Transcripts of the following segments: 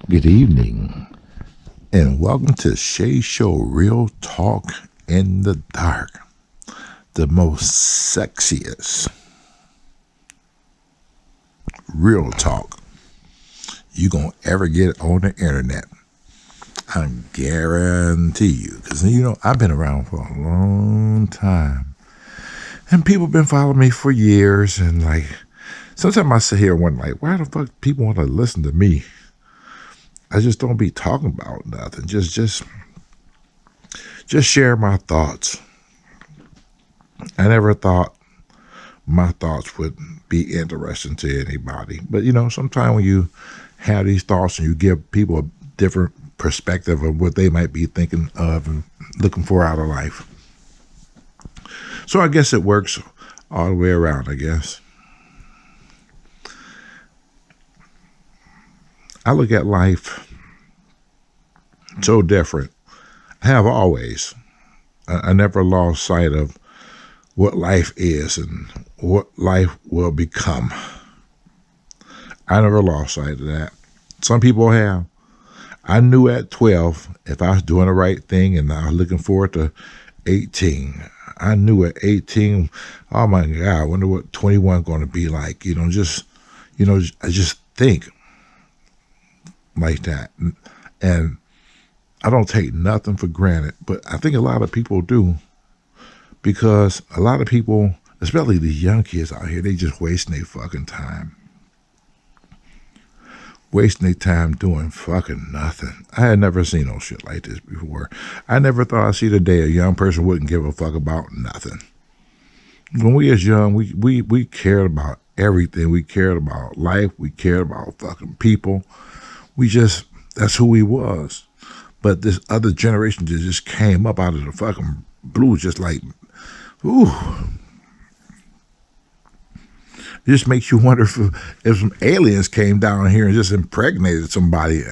Good evening, and welcome to Shea Show Real Talk in the Dark, the most sexiest real talk you gonna ever get on the internet. I guarantee you, because I've been around for a long time, and people been following me for years, and sometimes I sit here and wonder, why the fuck people want to listen to me? I just don't be talking about nothing. Just share my thoughts. I never thought my thoughts would be interesting to anybody. But sometimes when you have these thoughts and you give people a different perspective of what they might be thinking of and looking for out of life. So I guess it works all the way around, I guess. I look at life so different. I have always. I never lost sight of what life is and what life will become. I never lost sight of that. Some people have. I knew at 12 if I was doing the right thing, and I was looking forward to 18. I knew at 18, oh my God, I wonder what 21 going to be like. I just think like that. And I don't take nothing for granted, but I think a lot of people do, because a lot of people, especially the young kids out here, they just wasting their fucking time. Wasting their time doing fucking nothing. I had never seen no shit like this before. I never thought I'd see the day a young person wouldn't give a fuck about nothing. When we was young, we cared about everything. We cared about life. We cared about fucking people. That's who we was. But this other generation just came up out of the fucking blue, just like, ooh. It just makes you wonder if some aliens came down here and just impregnated somebody.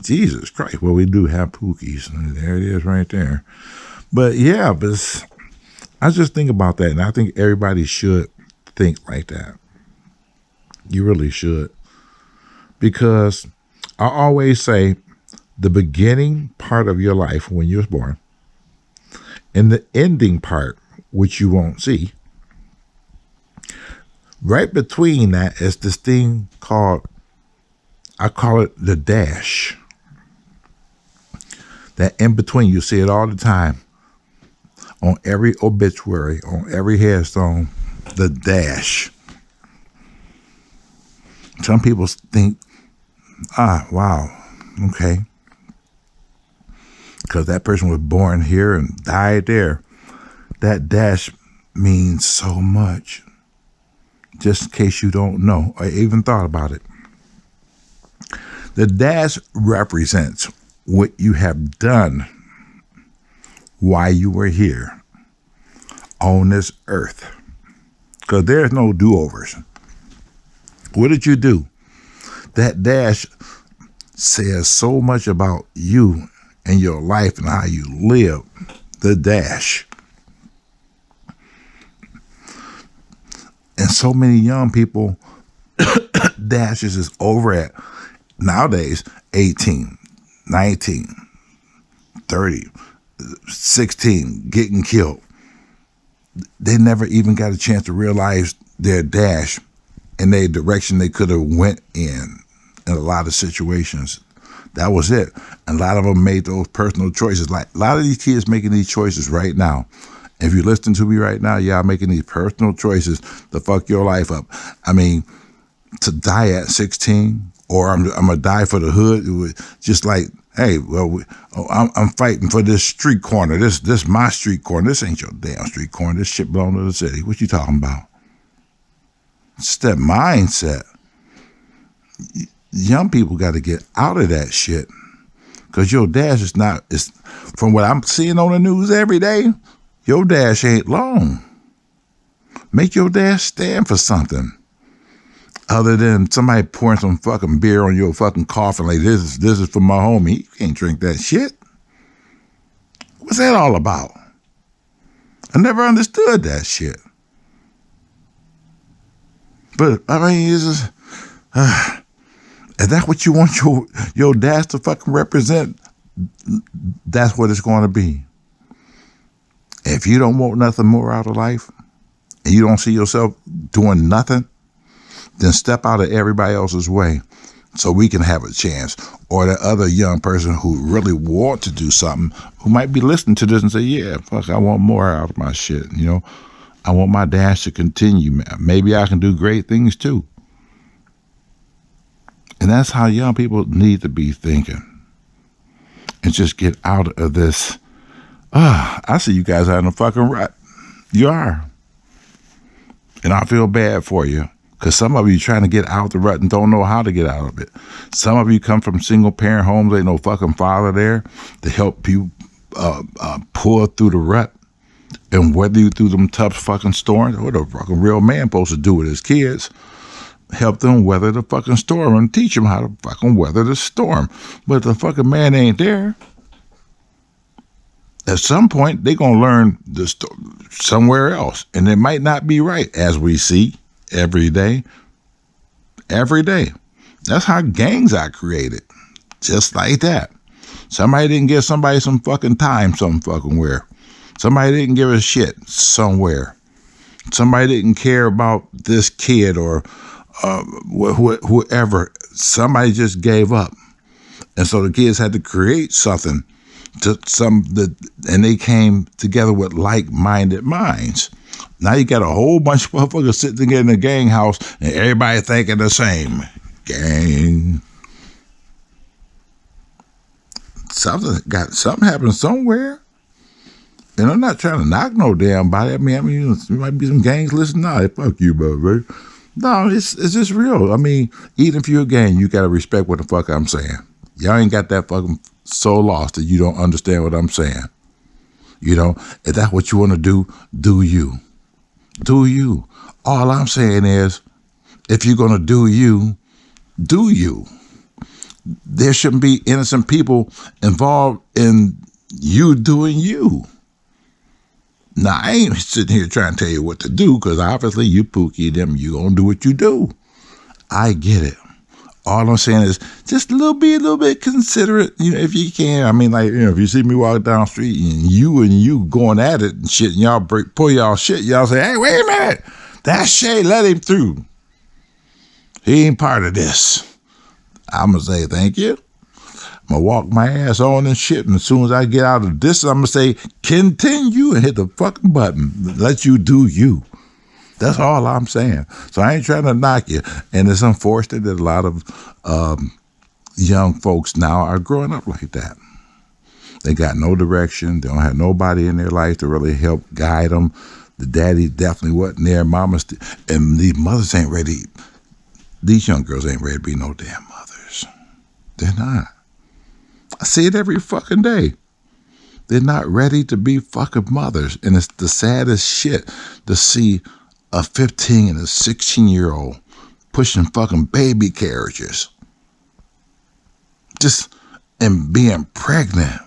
Jesus Christ. Well, we do have Pookies. There it is right there. But yeah, I just think about that, and I think everybody should think like that. You really should. Because I always say the beginning part of your life when you was born and the ending part, which you won't see, right between that is this thing I call it the dash. That in between, you see it all the time. On every obituary, on every headstone, the dash. Some people think, wow, okay. Because that person was born here and died there. That dash means so much. Just in case you don't know or even thought about it. The dash represents what you have done while you were here on this earth. Because there's no do-overs. What did you do? That dash says so much about you and your life and how you live. The dash. And so many young people, dashes is over at, nowadays, 18, 19, 30, 16, getting killed. They never even got a chance to realize their dash and their direction they could have went in a lot of situations. That was it. And a lot of them made those personal choices. Like a lot of these kids making these choices right now. If you listen to me right now, y'all making these personal choices to fuck your life up. I mean, to die at 16, or I'm gonna die for the hood. It was just like, hey, well, I'm fighting for this street corner. This my street corner. This ain't your damn street corner. This shit belong to the city. What you talking about? It's that mindset. Young people got to get out of that shit, because your dash is not. It's from what I'm seeing on the news every day. Your dash ain't long. Make your dash stand for something. Other than somebody pouring some fucking beer on your fucking coffin like this is for my homie. You can't drink that shit. What's that all about? I never understood that shit. But I mean, it's just, Is that what you want your dash to fucking represent? That's what it's going to be. If you don't want nothing more out of life, and you don't see yourself doing nothing, then step out of everybody else's way so we can have a chance. Or that other young person who really want to do something, who might be listening to this and say, yeah, fuck, I want more out of my shit. You know, I want my dash to continue, man. Maybe I can do great things too. And that's how young people need to be thinking. And just get out of this. I see you guys out in the fucking rut. You are. And I feel bad for you. Because some of you trying to get out of the rut and don't know how to get out of it. Some of you come from single parent homes. Ain't no fucking father there to help you pull through the rut and weather you through them tough fucking storms. What a fucking real man supposed to do with his kids. Help them weather the fucking storm and teach them how to fucking weather the storm. But if the fucking man ain't there, at some point they gonna learn somewhere else, and it might not be right, as we see every day. Every day. That's how gangs are created, just like that. Somebody didn't give somebody some fucking time, some fucking where. Somebody didn't give a shit somewhere. Somebody didn't care about this kid or whoever. Somebody just gave up, and so the kids had to create something and they came together with like-minded minds. Now you got a whole bunch of motherfuckers sitting together in a gang house, and everybody thinking the same. Gang. Something happened somewhere. And I'm not trying to knock no damn body. I mean, there might be some gangs listening now. Hey, fuck you, bro. No, it's just real. I mean, even if you're a gang, you got to respect what the fuck I'm saying. Y'all ain't got that fucking so lost that you don't understand what I'm saying. You know, if that's what you want to do you. Do you. All I'm saying is, if you're going to do you, do you. There shouldn't be innocent people involved in you doing you. Now, I ain't sitting here trying to tell you what to do, because obviously you Pookie them, you going to do what you do. I get it. All I'm saying is just a little bit considerate, you know, if you can. I mean, like, you know, if you see me walk down the street and you going at it and shit, and y'all pull y'all shit, y'all say, hey, wait a minute, that's Shea, let him through. He ain't part of this. I'm going to say thank you. I'm going to walk my ass on and shit, and as soon as I get out of this, I'm going to say continue and hit the fucking button. Let you do you. That's all I'm saying. So I ain't trying to knock you. And it's unfortunate that a lot of young folks now are growing up like that. They got no direction. They don't have nobody in their life to really help guide them. The daddy definitely wasn't there. Mama's and these mothers ain't ready. These young girls ain't ready to be no damn mothers. They're not. I see it every fucking day. They're not ready to be fucking mothers. And it's the saddest shit to see a 15 and a 16-year-old pushing fucking baby carriages. Just, and being pregnant.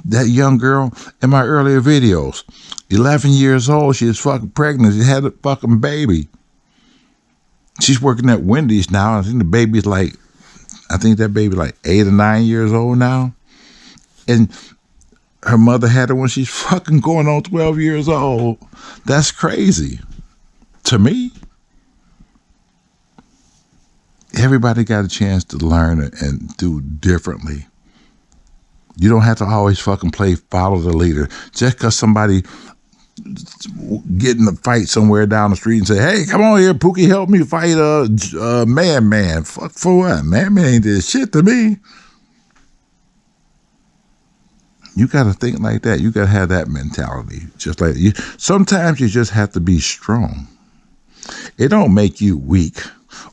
That young girl in my earlier videos, 11 years old, she was fucking pregnant. She had a fucking baby. She's working at Wendy's now. I think that baby like 8 or 9 years old now. And her mother had her when she's fucking going on 12 years old. That's crazy. To me, everybody got a chance to learn and do differently. You don't have to always fucking follow the leader. Just because somebody get in a fight somewhere down the street and say, hey, come on here, Pookie, help me fight Man. Fuck for what? Man ain't did shit to me. You got to think like that. You got to have that mentality. Just like you. Sometimes you just have to be strong. It don't make you weak,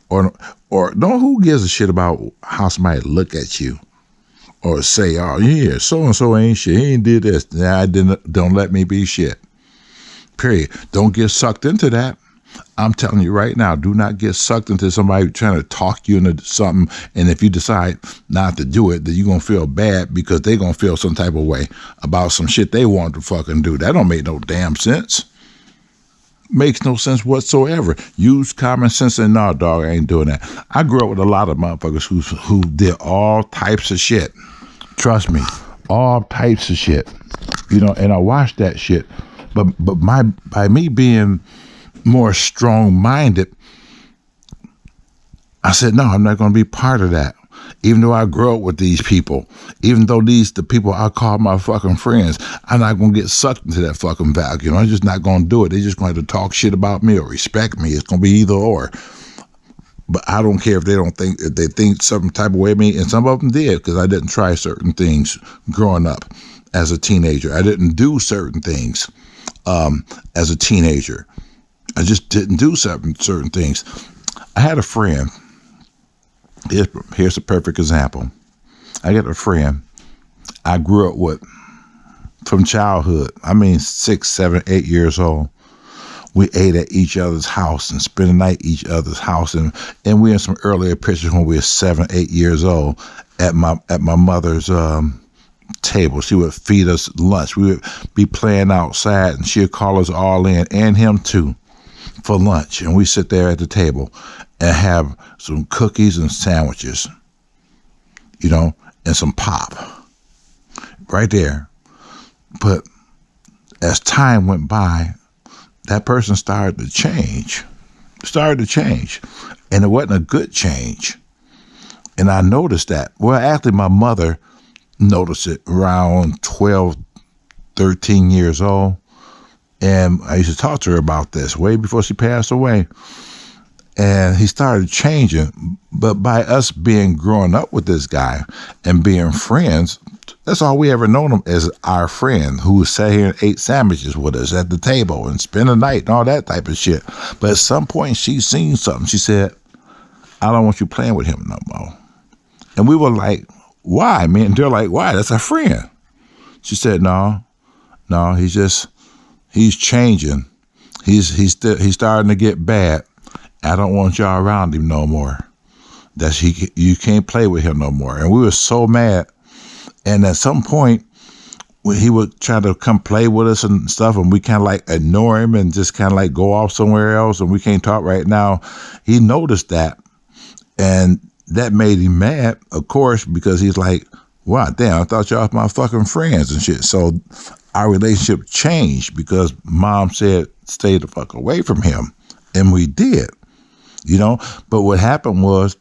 or no. Who gives a shit about how somebody look at you, or say, "Oh yeah, so and so ain't shit. He ain't did this. Nah, don't let me be shit." Period. Don't get sucked into that. I'm telling you right now, do not get sucked into somebody trying to talk you into something. And if you decide not to do it, then you're going to feel bad because they're going to feel some type of way about some shit they want to fucking do. That don't make no damn sense. Makes no sense whatsoever. Use common sense and no, dog, I ain't doing that. I grew up with a lot of motherfuckers who did all types of shit. Trust me, all types of shit. And I watched that shit. But by me being more strong-minded, I said, no, I'm not going to be part of that. Even though I grew up with these people, even though the people I call my fucking friends, I'm not going to get sucked into that fucking value. I'm just not going to do it. They're just going to have to talk shit about me or respect me. It's going to be either or. But I don't care if they think some type of way of me, and some of them did, because I didn't try certain things growing up as a teenager. I didn't do certain things as a teenager. I just didn't do certain things. I had a friend. Here's a perfect example. I got a friend I grew up with from childhood. I mean, 6, 7, 8 years old. We ate at each other's house and spent the night at each other's house. And we had some earlier pictures when we were 7, 8 years old at my mother's table. She would feed us lunch. We would be playing outside, and she'd call us all in, and him too, for lunch. And we sit there at the table and have some cookies and sandwiches, and some pop right there. But as time went by, that person started to change. And it wasn't a good change. And I noticed that. Well, actually, my mother noticed it around 12, 13 years old. And I used to talk to her about this way before she passed away. And he started changing. But by us growing up with this guy and being friends, that's all we ever known him as, our friend who sat here and ate sandwiches with us at the table and spent the night and all that type of shit. But at some point she seen something. She said, I don't want you playing with him no more. And we were like, why? Man, they're like, why? That's a friend. She said, no, he's changing. He's starting to get bad. I don't want y'all around him no more. You can't play with him no more. And we were so mad. And at some point, when he would try to come play with us and stuff, and we kind of like ignore him and just kind of like go off somewhere else, and we can't talk right now. He noticed that, and that made him mad, of course, because he's like, wow, damn, I thought y'all was my fucking friends and shit. So our relationship changed because Mom said, stay the fuck away from him. And we did, But what happened was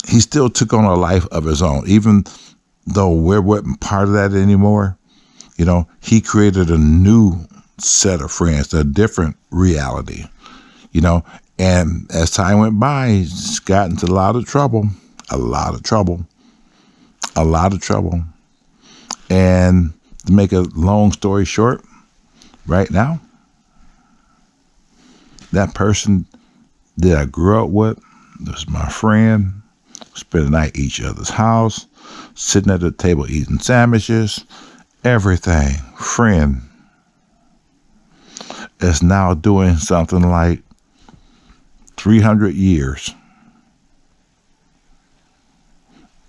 he still took on a life of his own, even though we weren't part of that anymore. He created a new set of friends, a different reality, and as time went by, he's got into a lot of trouble. And to make a long story short, right now, that person that I grew up with, was my friend, spent the night at each other's house, sitting at the table eating sandwiches, everything, friend, is now doing something like 300 years.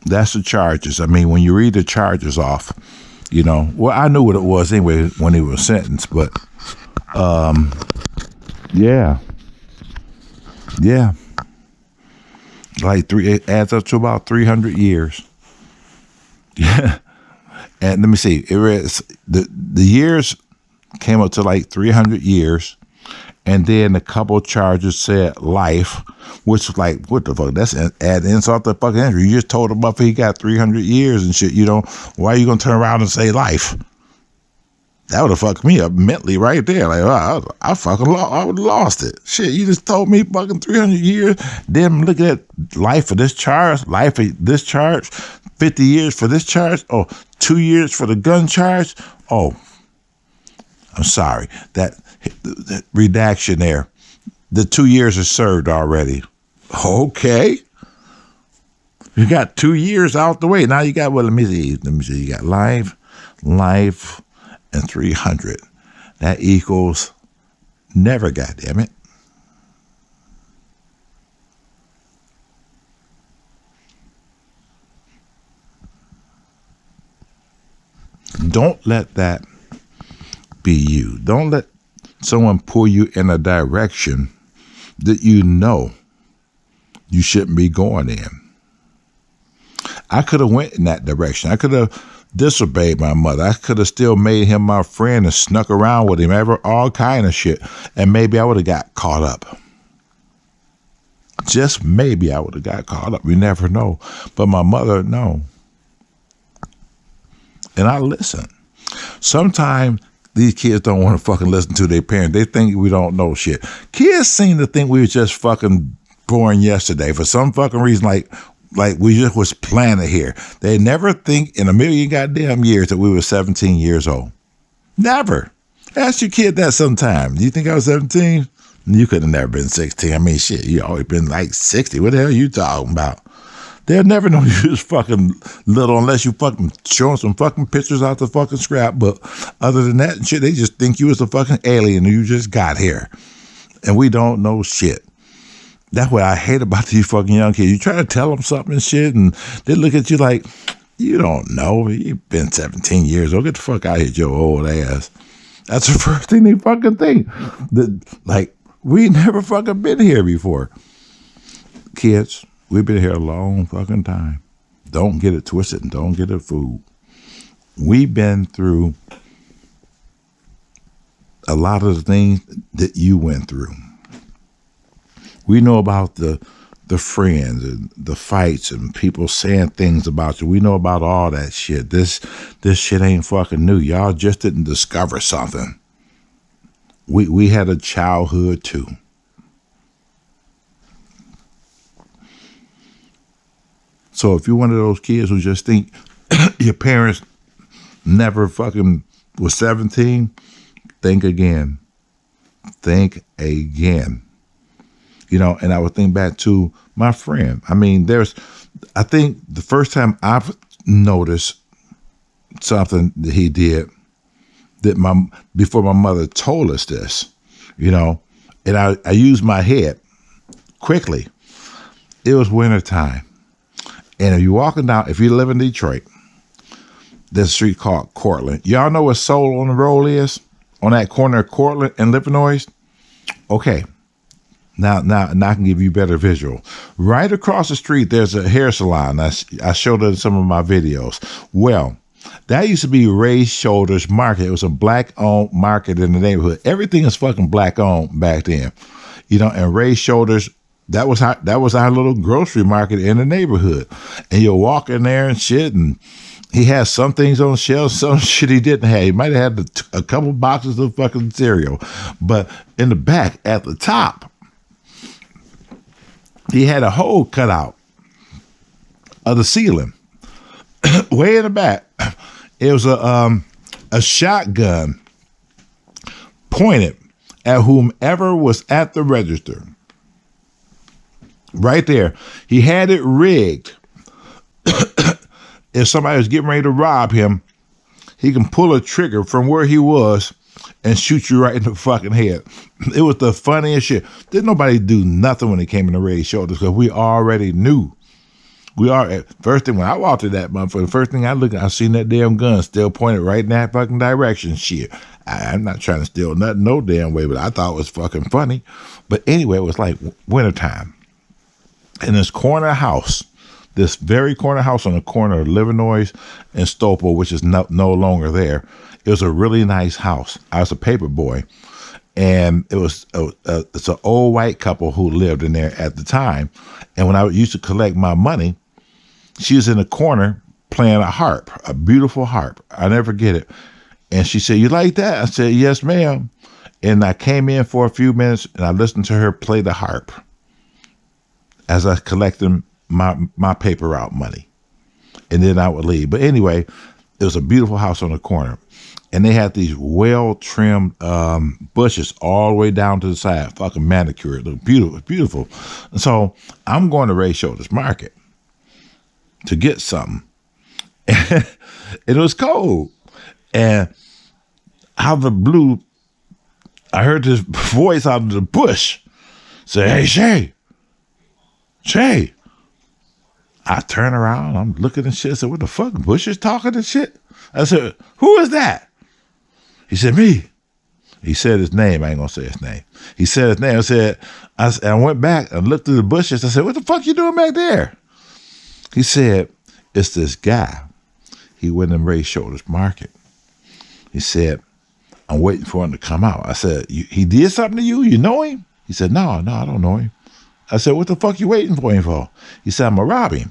That's the charges. I mean, when you read the charges off, well, I knew what it was anyway when he was sentenced, but yeah. Like it adds up to about 300 years. Yeah. And let me see. The years came up to like 300 years. And then a couple charges said life, which was like, what the fuck? That's add insult to fucking injury. You just told him up he got 300 years and shit. Why are you going to turn around and say life? That would have fucked me up mentally right there. Like, wow, I would have lost it. Shit, you just told me fucking 300 years. Then look at life for this charge, 50 years for this charge. Oh, 2 years for the gun charge. Oh, I'm sorry. That redaction there. The 2 years is served already. Okay. You got 2 years out the way. Now you got, let me see. You got life, and 300. That equals never, goddammit. Don't let that be you. Don't let someone pull you in a direction that you know you shouldn't be going in. I could have went in that direction. I could have disobeyed my mother. I could have still made him my friend and snuck around with him, all kind of shit. And maybe I would have got caught up. Just maybe I would have got caught up. We never know. But my mother, no. And I listen. Sometimes these kids don't want to fucking listen to their parents. They think we don't know shit. Kids seem to think we were just fucking born yesterday for some fucking reason, like we just was planted here. They never think in a million goddamn years that we were 17 years old. Never. Ask your kid that sometime. Do you think I was 17? You could have never been 16. I mean, shit, you always been like 60. What the hell are you talking about? They'll never know you was fucking little unless you fucking show them some fucking pictures out the fucking scrapbook. Other than that shit, they just think you was a fucking alien and you just got here. And we don't know shit. That's what I hate about these fucking young kids. You try to tell them something and shit, and they look at you like, you don't know. You've been 17 years old. Get the fuck out of here, your old ass. That's the first thing they fucking think. Like, we never fucking been here before. Kids, we've been here a long fucking time. Don't get it twisted and don't get it fooled. We've been through a lot of the things that you went through. We know about the friends and the fights and people saying things about you. We know about all that shit. This shit ain't fucking new. Y'all just didn't discover something. We had a childhood too. So if you're one of those kids who just think your parents never fucking was 17, think again. Think again. You know, and I would think back to my friend. I mean, I think the first time I've noticed something that he did that before my mother told us this, you know, and I used my head quickly. It was wintertime. And if you're walking down, if you live in Detroit, there's a street called Cortland. Y'all know what Soul on the Roll is? On that corner of Cortland and Livernois? Okay. Now I can give you better visual. Right across the street, there's a hair salon. I showed it in some of my videos. Well, that used to be Ray's Shoulders Market. It was a black-owned market in the neighborhood. Everything is fucking black-owned back then. You know, and Ray's Shoulders, that was our little grocery market in the neighborhood. And you'll walk in there and shit, and he has some things on shelves, some shit he didn't have. He might have had a couple boxes of fucking cereal. But in the back, at the top, he had a hole cut out of the ceiling. Way in the back, it was a shotgun pointed at whomever was at the register. Right there. He had it rigged. If somebody was getting ready to rob him, he can pull a trigger from where he was and shoot you right in the fucking head. It was the funniest shit. Didn't nobody do nothing when it came in the Ray's Shoulders because we already knew. First thing when I walked to that motherfucker, the first thing I looked at, I seen that damn gun still pointed right in that fucking direction. Shit. I'm not trying to steal nothing no damn way, but I thought it was fucking funny. But anyway, it was like wintertime. In this corner house, this very corner house on the corner of Livernois and Stopel, which is no longer there, it was a really nice house. I was a paper boy, and it's an old white couple who lived in there at the time. And when I used to collect my money, she was in the corner playing a harp, a beautiful harp. I never forget it. And she said, "You like that?" I said, "Yes, ma'am." And I came in for a few minutes and I listened to her play the harp as I collected my paper route money. And then I would leave. But anyway, it was a beautiful house on the corner. And they had these well-trimmed bushes all the way down to the side, fucking manicured. It looked beautiful, beautiful. And so I'm going to Ray's Shoulders Market to get something. And it was cold. And out of the blue, I heard this voice out of the bush say, "Hey, Shea. Shea." I turn around, I'm looking and shit. I said, "What the fuck? Bush is talking and shit?" I said, "Who is that?" He said, "Me." He said his name. I ain't gonna say his name. He said his name. I went back and looked through the bushes. I said, what the fuck you doing back there? He said, it's this guy. He went in Ray Shoulders Market. He said, I'm waiting for him to come out. I said, he did something to you? You know him? He said, no, I don't know him. I said, what the fuck you waiting for him for? He said, I'm going to rob him.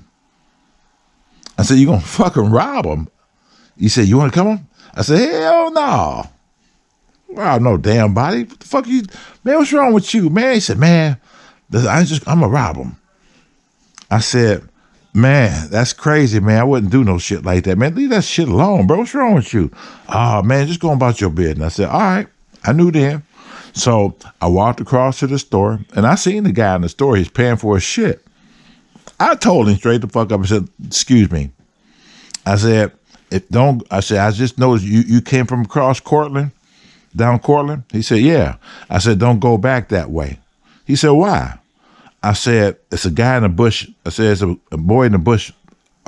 I said, you going to fucking rob him? He said, you want to come on? I said, hell no. Rob no damn body. What the fuck you, man, what's wrong with you, man? He said, man, I'm going to rob him. I said, man, that's crazy, man. I wouldn't do no shit like that, man. Leave that shit alone, bro. What's wrong with you? Oh, man, just go about your business. I said, all right. I knew then. So I walked across to the store, and I seen the guy in the store. He's paying for his shit. I told him straight the fuck up. I said, excuse me. I said, I just noticed you came from across Cortland, down Cortland. He said, yeah. I said, don't go back that way. He said, why? I said, it's a guy in the bush. I said, it's a boy in the bush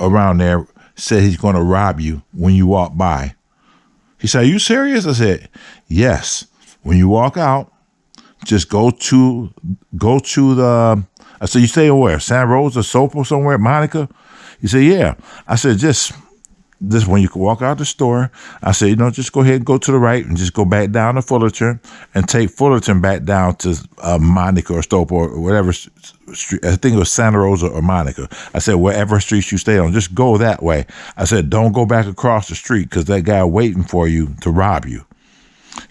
around there said he's going to rob you when you walk by. He said, are you serious? I said, yes. When you walk out, just go to the, I said, you stay where? Santa Rosa, Soap or somewhere, Monica? He said, yeah. I said, just when you can walk out the store, I said, just go ahead and go to the right and just go back down to Fullerton and take Fullerton back down to Monica or Stope or whatever street. I think it was Santa Rosa or Monica. I said, wherever street you stay on, just go that way. I said, don't go back across the street because that guy waiting for you to rob you.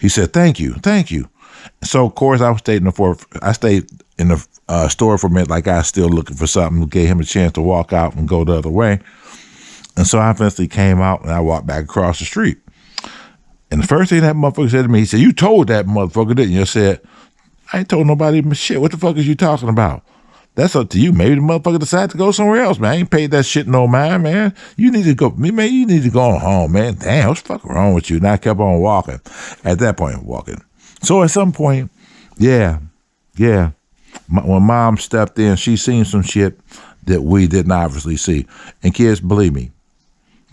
He said, thank you. So, of course, I stayed in the store for a minute like I was still looking for something. Gave him a chance to walk out and go the other way. And so I eventually came out and I walked back across the street. And the first thing that motherfucker said to me, he said, you told that motherfucker, didn't you? I said, I ain't told nobody shit. What the fuck is you talking about? That's up to you. Maybe the motherfucker decided to go somewhere else, man. I ain't paid that shit no mind, man. You need to go, man, you need to go home, man. Damn, what's fucking wrong with you? And I kept on walking. At that point, walking. So at some point, yeah. When mom stepped in, she seen some shit that we didn't obviously see. And kids, believe me,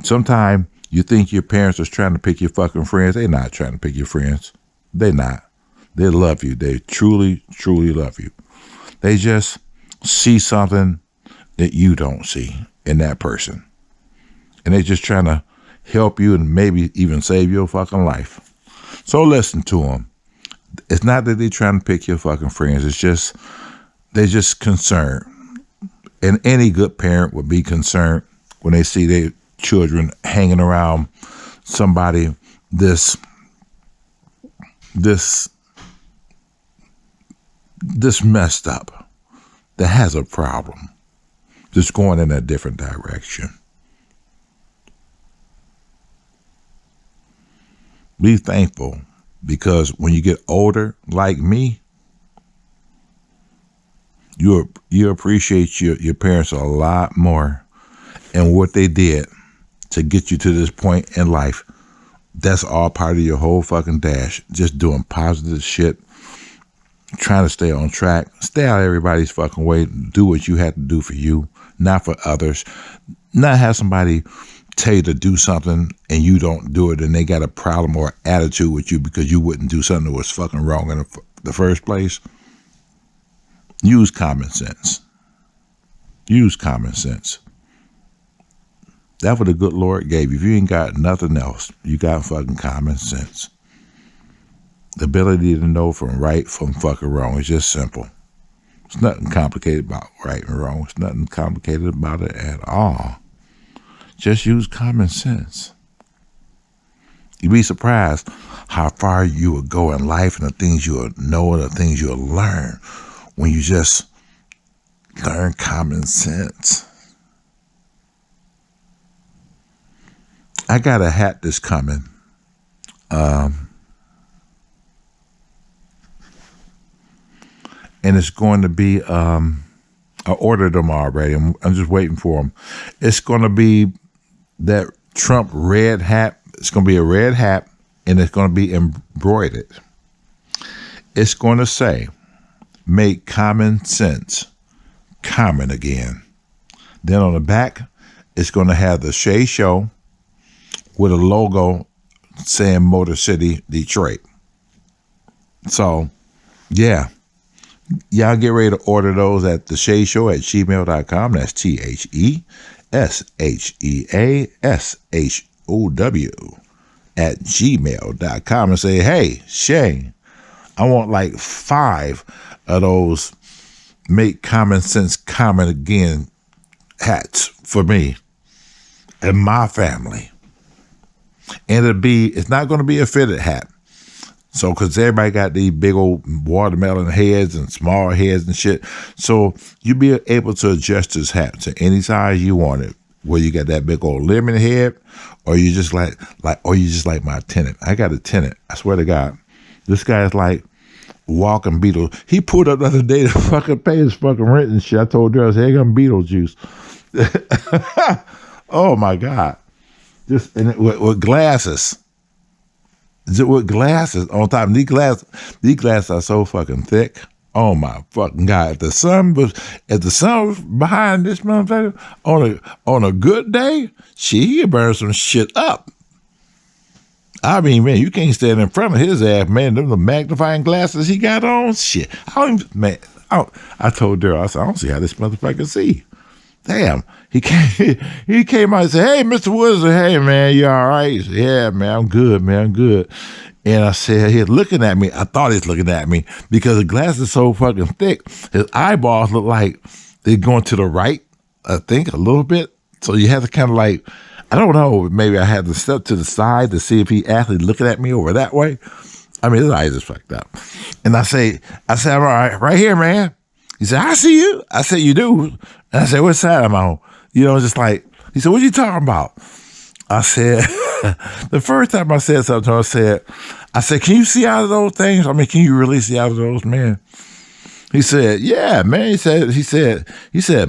sometimes you think your parents are trying to pick your fucking friends. They're not trying to pick your friends. They're not. They love you. They truly, truly love you. They just see something that you don't see in that person. And they're just trying to help you and maybe even save your fucking life. So listen to them. It's not that they're trying to pick your fucking friends. It's just, they're just concerned. And any good parent would be concerned when they see their children hanging around somebody this messed up, that has a problem, just going in a different direction. Be thankful, because when you get older like me, you appreciate your parents a lot more and what they did to get you to this point in life. That's all part of your whole fucking dash. Just doing positive shit, trying to stay on track, stay out of everybody's fucking way, do what you have to do for you, not for others. Not have somebody tell you to do something and you don't do it and they got a problem or attitude with you because you wouldn't do something that was fucking wrong in the first place. Use common sense. Use common sense. That's what the good Lord gave you. If you ain't got nothing else, you got fucking common sense. The ability to know from right from fucking wrong is just simple. It's nothing complicated about right and wrong. It's nothing complicated about it at all. Just use common sense. You'd be surprised how far you will go in life and the things you'll know and the things you'll learn when you just learn common sense. I got a hat that's coming. And it's going to be, I ordered them already. I'm just waiting for them. It's going to be that Trump red hat. It's going to be a red hat, and it's going to be embroidered. It's going to say, make common sense common again. Then on the back, it's going to have the Shea show with a logo saying Motor City, Detroit. So, yeah. Y'all get ready to order those at the Shea Show at gmail.com. That's THESHEASHOW at gmail.com and say, hey, Shea, I want like 5 of those Make Common Sense Common Again hats for me and my family. And it's not going to be a fitted hat. So, because everybody got these big old watermelon heads and small heads and shit. So, you'll be able to adjust this hat to any size you want it. Whether you got that big old lemon head, or you just like my tenant. I got a tenant. I swear to God. This guy is like walking Beetle. He pulled up the other day to fucking pay his fucking rent and shit. I told her, I said, hey, I'm Beetlejuice. Oh, my God. Just with glasses. With glasses on top. These glasses are so fucking thick. Oh my fucking God! If the sun was behind this motherfucker on a good day, he'd burn some shit up. I mean, man, you can't stand in front of his ass, man. Them the magnifying glasses he got on, shit. I told Daryl, I said, I don't see how this motherfucker see. Damn, he came out and said, hey, Mr. Woods, hey, man, you all right? He said, yeah, man, I'm good, man, I'm good. And I said, he's looking at me. I thought he was looking at me because the glass is so fucking thick. His eyeballs look like they're going to the right, I think, a little bit. So you have to kind of like, I don't know, maybe I had to step to the side to see if he actually looking at me over that way. I mean, his eyes is fucked up. And I said, I'm all right here, man. He said, I see you. I said, you do? And I said, what side am I on? You know, just like, he said, what you talking about? I said, the first time I said something to him, I said, can you see out of those things? I mean, can you really see out of those, man? He said, yeah, man. He said,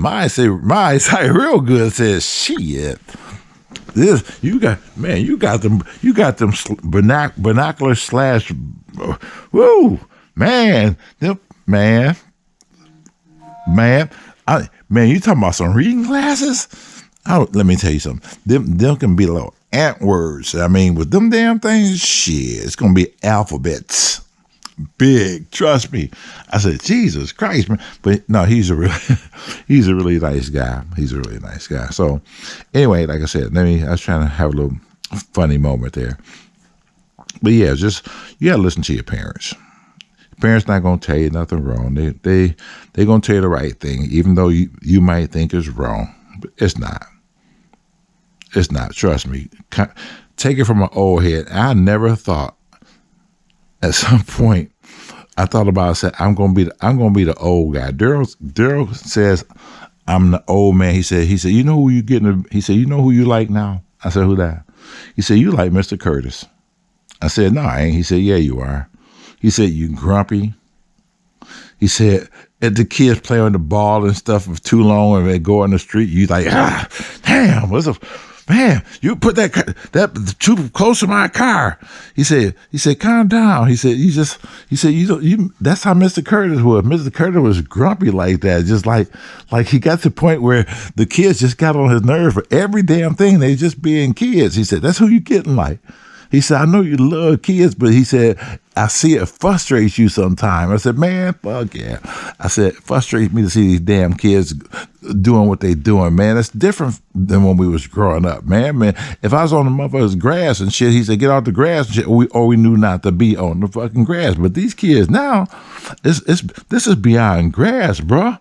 my eyesight real good. I said, shit. You got them binoculars whoa, man, Man, you talking about some reading glasses? Let me tell you something. Them can be little ant words. I mean, with them damn things, shit, it's gonna be alphabets. Big, trust me. I said, Jesus Christ, man. But no, he's a really nice guy. He's a really nice guy. So, anyway, like I said, I was trying to have a little funny moment there. But yeah, just you gotta listen to your parents. Parents not gonna tell you nothing wrong. They gonna tell you the right thing, even though you might think it's wrong, but it's not. It's not. Trust me. Take it from an old head. I never thought. At some point, I thought about. I said, I'm gonna be the old guy. Daryl says I'm the old man. He said, you know who you getting? He said, you know who you like now? I said, who that? He said, you like Mr. Curtis. I said, no, I ain't. He said, yeah, you are. He said, you grumpy. He said, if the kids play on the ball and stuff for too long and they go on the street, you like, damn, man, you put that too close to my car. He said, calm down. He said, that's how Mr. Curtis was. Mr. Curtis was grumpy like that. Just like he got to the point where the kids just got on his nerves for every damn thing. They just being kids. He said, that's who you getting like. He said, I know you love kids, but he said, I see it frustrates you sometimes. I said, man, fuck yeah. I said, it frustrates me to see these damn kids doing what they doing, man. It's different than when we was growing up, man. If I was on the motherfucker's grass and shit, he said, get off the grass and shit, or we knew not to be on the fucking grass. But these kids now, this is beyond grass, bro.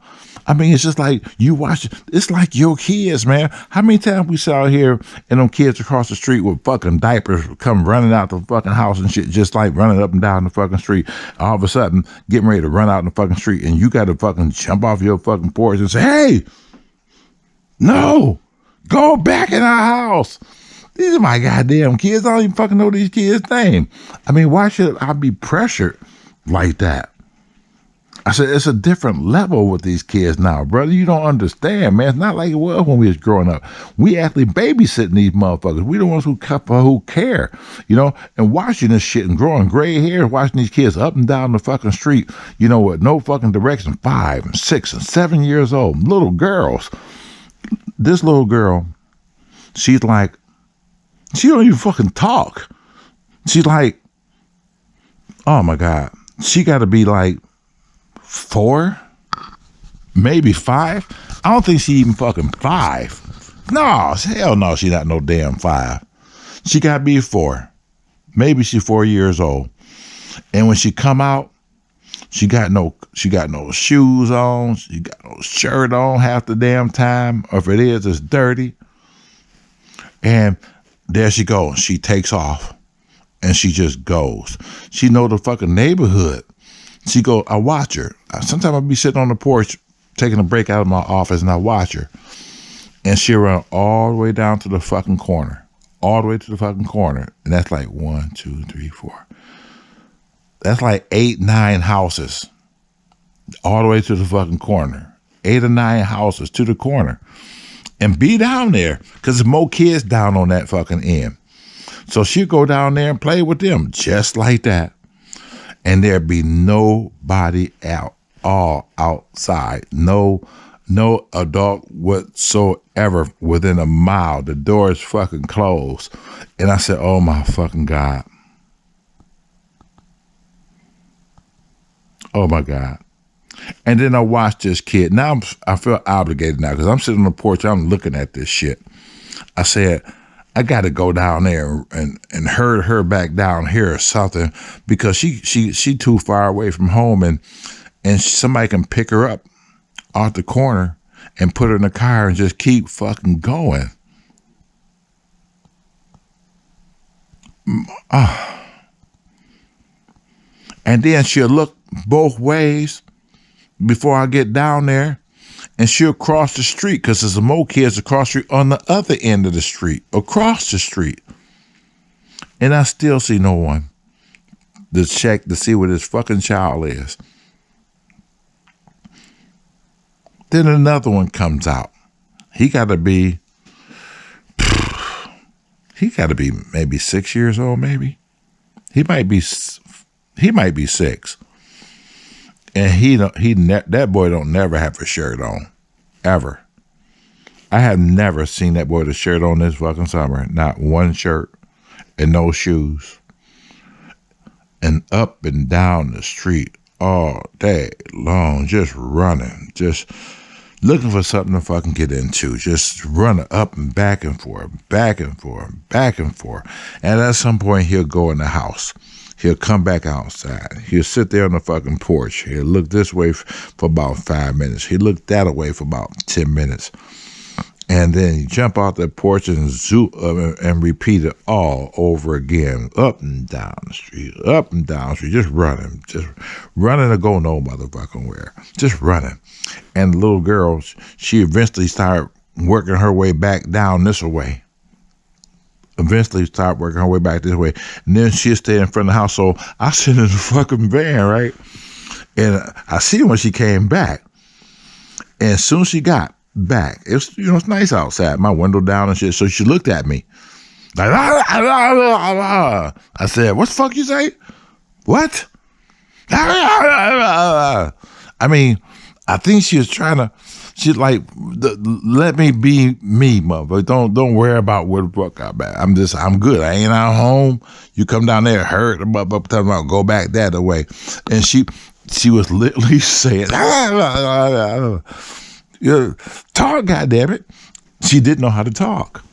I mean, it's just like you watch. It's like your kids, man. How many times we saw here and them kids across the street with fucking diapers come running out the fucking house and shit, just like running up and down the fucking street. All of a sudden, getting ready to run out in the fucking street, and you got to fucking jump off your fucking porch and say, "Hey, no, go back in our house." These are my goddamn kids. I don't even fucking know these kids' name. I mean, why should I be pressured like that? I said, it's a different level with these kids now, brother. You don't understand, man. It's not like it was when we was growing up. We actually babysitting these motherfuckers. We the ones who care, you know, and watching this shit and growing gray hair, watching these kids up and down the fucking street, you know, with no fucking direction, 5 and 6 and 7 years old, little girls. This little girl, she's like, she don't even fucking talk. She's like, oh my God. She got to be like 4, maybe 5. I don't think she even fucking 5. No, hell no, she not no damn 5. She got to be 4. Maybe she 4 years old. And when she come out, she got no shoes on. She got no shirt on half the damn time. Or if it is, it's dirty. And there she goes. She takes off. And she just goes. She know the fucking neighborhood. She go, I watch her. Sometimes I'll be sitting on the porch taking a break out of my office and I watch her. And she'll run all the way down to the fucking corner. All the way to the fucking corner. And that's like 1, 2, 3, 4. That's like 8, 9 houses. All the way to the fucking corner. 8 or 9 houses to the corner. And be down there. Because there's more kids down on that fucking end. So she'll go down there and play with them just like that. And there'd be nobody all outside. No adult whatsoever within a mile. The door is fucking closed. And I said, oh my fucking God. Oh my God. And then I watched this kid. Now I feel obligated now because I'm sitting on the porch. I'm looking at this shit. I said, I got to go down there and herd her back down here or something because she too far away from home and somebody can pick her up off the corner and put her in the car and just keep fucking going. And then she'll look both ways before I get down there. And she'll cross the street because there's some more kids across the street on the other end of the street, across the street. And I still see no one to check to see where this fucking child is. Then another one comes out. He got to be maybe 6 years old, maybe. He might be 6. And that boy don't never have a shirt on, ever. I have never seen that boy with a shirt on this fucking summer. Not one shirt and no shoes. And up and down the street all day long, just running, just looking for something to fucking get into, just running up and back and forth, back and forth, back and forth. And at some point, he'll go in the house. He'll come back outside. He'll sit there on the fucking porch. He'll look this way for about 5 minutes. He'll look that way for about 10 minutes. And then he jump out the porch and zoom up and repeat it all over again. Up and down the street, up and down the street, just running to go no motherfucking where. Just running. And the little girl, she eventually started working her way back down this way. Eventually start working her way back this way. And then she'll stay in front of the house. So I sit in the fucking van, right? And I see when she came back. And as soon as she got back, it's nice outside. My window down and shit. So she looked at me. Like, I said, what the fuck you say? What? I mean, I think she was trying to, she's like, let me be me, motherfucker. Don't worry about where the fuck I'm at. I'm good. I ain't out home. You come down there, hurt, talking about go back that way. And she was literally saying, talk, goddammit. She didn't know how to talk.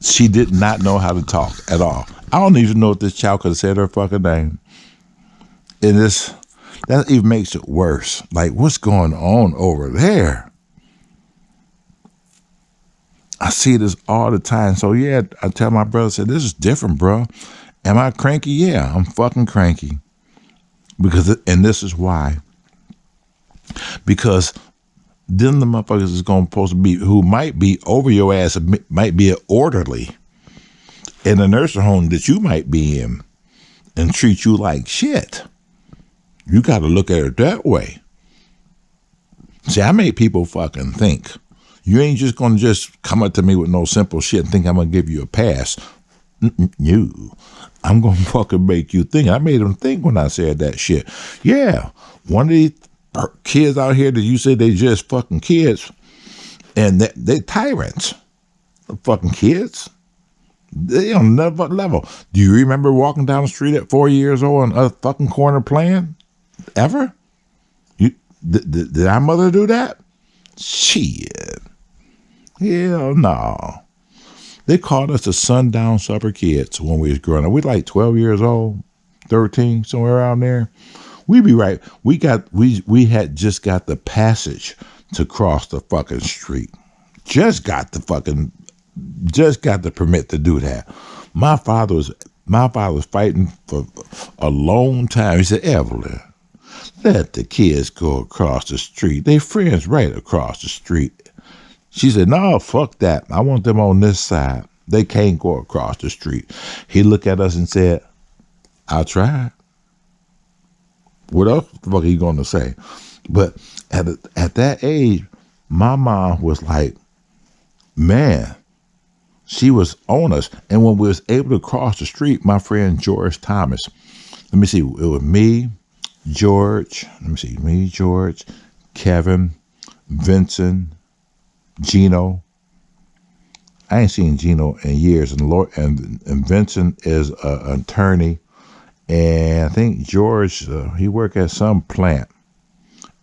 She did not know how to talk at all. I don't even know if this child could have said her fucking name. And that even makes it worse. Like, what's going on over there? I see this all the time. So, yeah, I tell my brother, I said, this is different, bro. Am I cranky? Yeah, I'm fucking cranky. And this is why. Because then the motherfuckers is supposed to be, who might be over your ass, might be an orderly in a nursing home that you might be in and treat you like shit. You got to look at it that way. See, I make people fucking think. You ain't just going to just come up to me with no simple shit and think I'm going to give you a pass. I'm going to fucking make you think. I made them think when I said that shit. Yeah, one of these kids out here that you say they just fucking kids, and they tyrants. The fucking kids. They on another level. Do you remember walking down the street at 4 years old on a fucking corner playing? Ever? You did our mother do that? Shit. Hell no. They called us the sundown supper kids when we was growing up. We like 12 years old, 13, somewhere around there. We be right. We had just got the passage to cross the fucking street. Just got the permit to do that. My father was fighting for a long time. He said, Evelyn, let the kids go across the street. They friends right across the street. She said, no, fuck that. I want them on this side. They can't go across the street. He looked at us and said, I'll try. What else the fuck are you going to say? But at that age, my mom was like, man, she was on us. And when we was able to cross the street, my friend George Thomas, let me see, it was me, George, Kevin, Vincent, Gino. I ain't seen Gino in years, and Vincent is an attorney, and I think George he worked at some plant,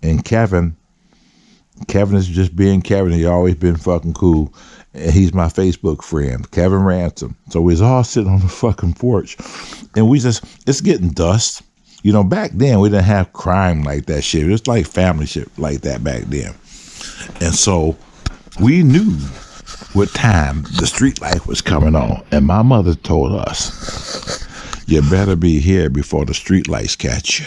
and Kevin is just being Kevin. He always been fucking cool, and he's my Facebook friend, Kevin Ransom. So we was all sitting on the fucking porch, and it's getting dusk. You know, back then we didn't have crime like that shit. It was like family shit like that back then, and so we knew what time the street light was coming on, and my mother told us, you better be here before the street lights catch you.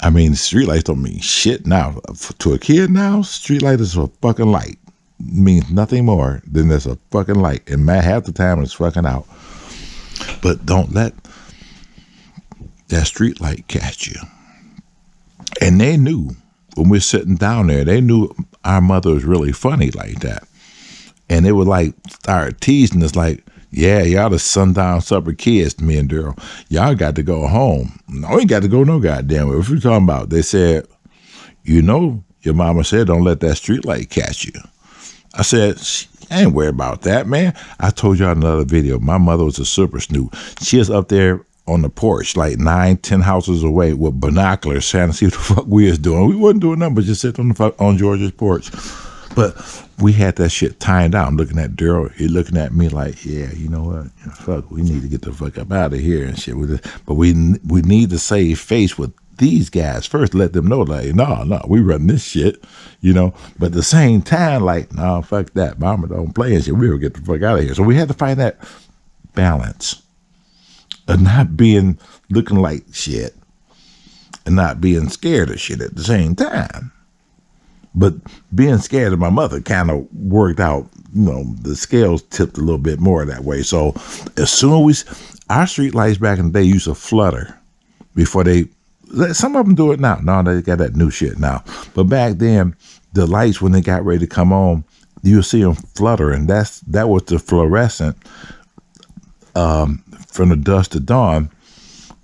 I mean, the street lights don't mean shit now. To a kid now, street light is a fucking light. It means nothing more than there's a fucking light, and half the time it's fucking out. But don't let that street light catch you. And they knew when we're sitting down there, they knew our mother was really funny like that. And they would like start teasing us like, yeah, y'all the sundown supper kids, me and Daryl. Y'all got to go home. No, we ain't got to go no goddamn way. What you talking about? They said, you know, your mama said don't let that street light catch you. I said, I ain't worried about that, man. I told y'all in another video, my mother was a super snoot. She was up there on the porch, like 9-10 houses away with binoculars trying to see what the fuck we was doing. We wasn't doing nothing but just sitting on George's porch. But we had that shit timed down, looking at Daryl. He looking at me like, yeah, you know what? Fuck, we need to get the fuck up out of here and shit. But we need to save face with these guys first. Let them know, like, no, we run this shit, you know. But at the same time, like, no, fuck that. Mama don't play and shit. We'll get the fuck out of here. So we had to find that balance of not looking like shit and not being scared of shit at the same time. But being scared of my mother kind of worked out, you know, the scales tipped a little bit more that way. So as soon as our street lights back in the day used to flutter before some of them do it now. No, they got that new shit now. But back then, the lights, when they got ready to come on, you'll see them flutter. And that was the fluorescent from the dusk to dawn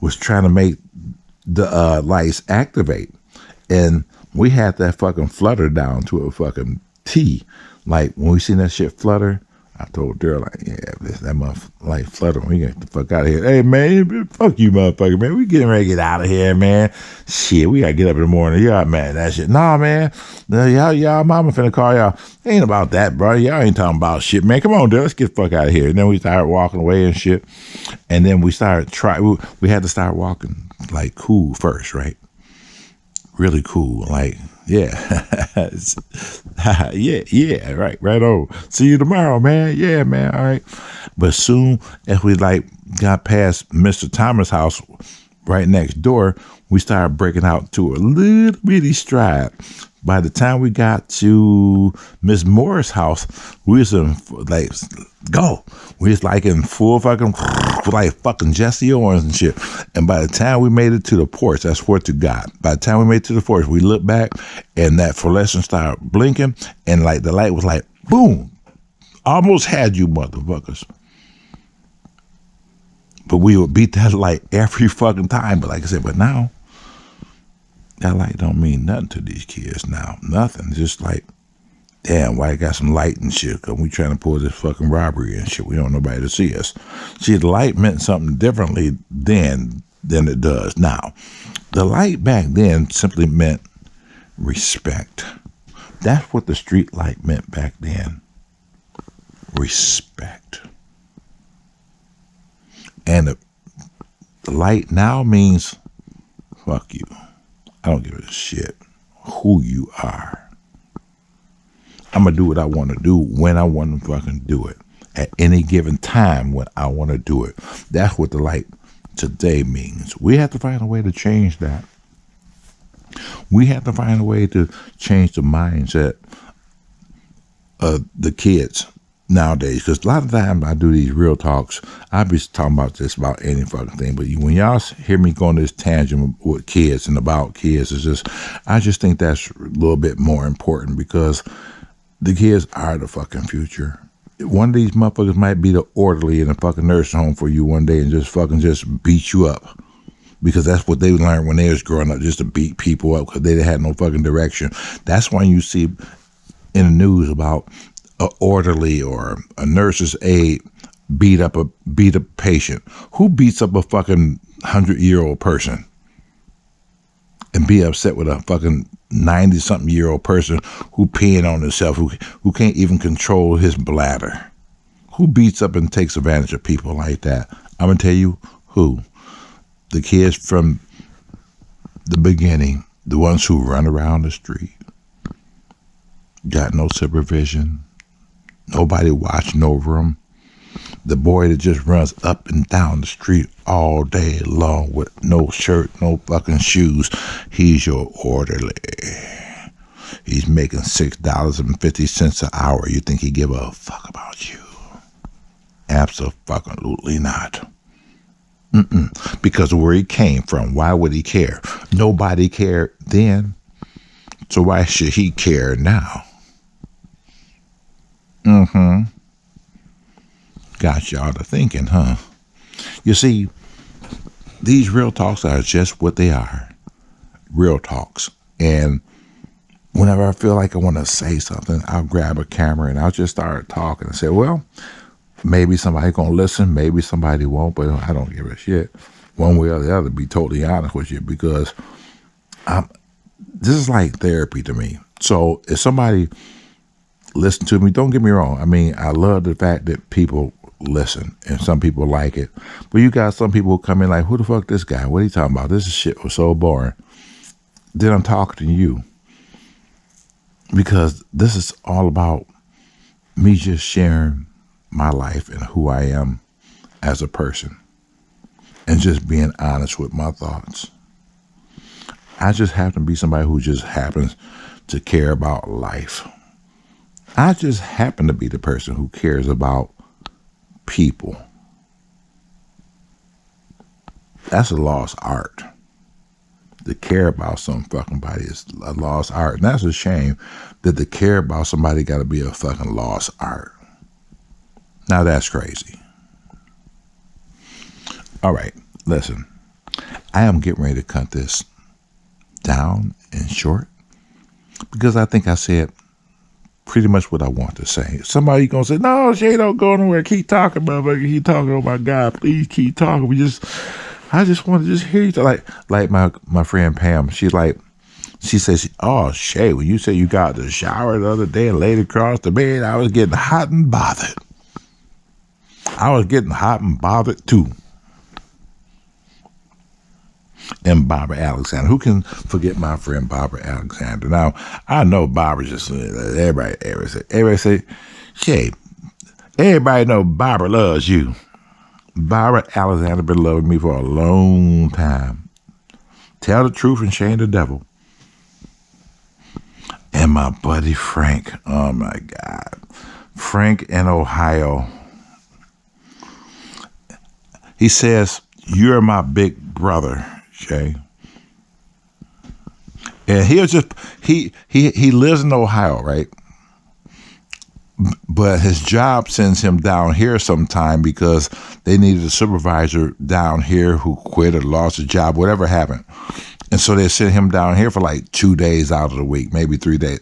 was trying to make the lights activate. And we had that fucking flutter down to a fucking T. Like, when we seen that shit flutter, I told Daryl, like, yeah, that motherfucker like flutter. We get the fuck out of here. Hey, man, fuck you, motherfucker, man. We getting ready to get out of here, man. Shit, we got to get up in the morning. Y'all mad at that shit. Nah, man. Y'all mama finna call y'all. Ain't about that, bro. Y'all ain't talking about shit, man. Come on, Daryl. Let's get the fuck out of here. And then we started walking away and shit. And then we started we had to start walking, like, cool first, right? Really cool. Like, yeah. yeah, right on. See you tomorrow, man. Yeah, man, all right. But soon as we, like, got past Mr. Thomas' house right next door, we started breaking out to a little bitty stride. By the time we got to Miss Moore's house, we was in, like, go. We was like in full fucking, like fucking Jesse Owens and shit. And by the time we made it to the porch, I swear to God, by the time we made it to the porch, we looked back and that fluorescent started blinking and like the light was like, boom, almost had you motherfuckers. But we would beat that light every fucking time. But like I said, but now, that light don't mean nothing to these kids now. Nothing. Just like Damn, why I got some light and shit? Cause we trying to pull this fucking robbery and shit. We don't want nobody to see us. See, the light meant something differently then than it does now. The light back then simply meant respect. That's what the street light meant back then. Respect. And the light now means fuck you. I don't give a shit who you are. I'm going to do what I want to do when I want to fucking do it. At any given time when I want to do it. That's what the light today means. We have to find a way to change that. We have to find a way to change the mindset of the kids nowadays. Because a lot of times I do these real talks, I be talking about this about any fucking thing. But when y'all hear me go on this tangent with kids and about kids, I just think that's a little bit more important because the kids are the fucking future. One of these motherfuckers might be the orderly in a fucking nursing home for you one day and just beat you up. Because that's what they learned when they was growing up, just to beat people up because they had no fucking direction. That's why you see in the news about an orderly or a nurse's aide beat a patient. Who beats up a fucking 100-year-old person and be upset with a fucking 90-something-year-old person who peeing on himself, who can't even control his bladder? Who beats up and takes advantage of people like that? I'm going to tell you who. The kids from the beginning, the ones who run around the street, got no supervision, nobody watching over them. The boy that just runs up and down the street all day long with no shirt, no fucking shoes, he's your orderly. He's making $6.50 an hour. You think he give a fuck about you? Absolutely not. Because of where he came from. Why would he care? Nobody cared then. So why should he care now? Got y'all to thinking, huh? You see, these real talks are just what they are. Real talks. And whenever I feel like I want to say something, I'll grab a camera and I'll just start talking and say, well, maybe somebody gonna listen, maybe somebody won't, but I don't give a shit. One way or the other, to be totally honest with you, because this is like therapy to me. So if somebody listen to me, don't get me wrong. I mean, I love the fact that people listen and some people like it. But you got some people who come in like, who the fuck this guy? What are you talking about? This shit was so boring. Then I'm talking to you. Because this is all about me just sharing my life and who I am as a person and just being honest with my thoughts. I just happen to be somebody who just happens to care about life. I just happen to be the person who cares about people. That's a lost art. To care about some fucking body is a lost art. And that's a shame that to care about somebody got to be a fucking lost art. Now that's crazy. All right, listen. I am getting ready to cut this down and short because I think I said pretty much what I want to say. Somebody gonna say, no, Shea, don't go nowhere. Keep talking, motherfucker. Keep talking. Oh my God, please keep talking. I just want to just hear you. Like my friend Pam, she says, oh, Shea, when you say you got the shower the other day and laid across the bed, I was getting hot and bothered. I was getting hot and bothered too. And Barbara Alexander. Who can forget my friend Barbara Alexander? Now, I know Barbara just, everybody say, Shea, everybody know Barbara loves you. Barbara Alexander been loving me for a long time. Tell the truth and shame the devil. And my buddy Frank, oh my God. Frank in Ohio. He says, you're my big brother, Shea. And he lives in Ohio, right? But his job sends him down here sometime because they needed a supervisor down here who quit or lost his job, whatever happened. And so they sent him down here for like 2 days out of the week, maybe 3 days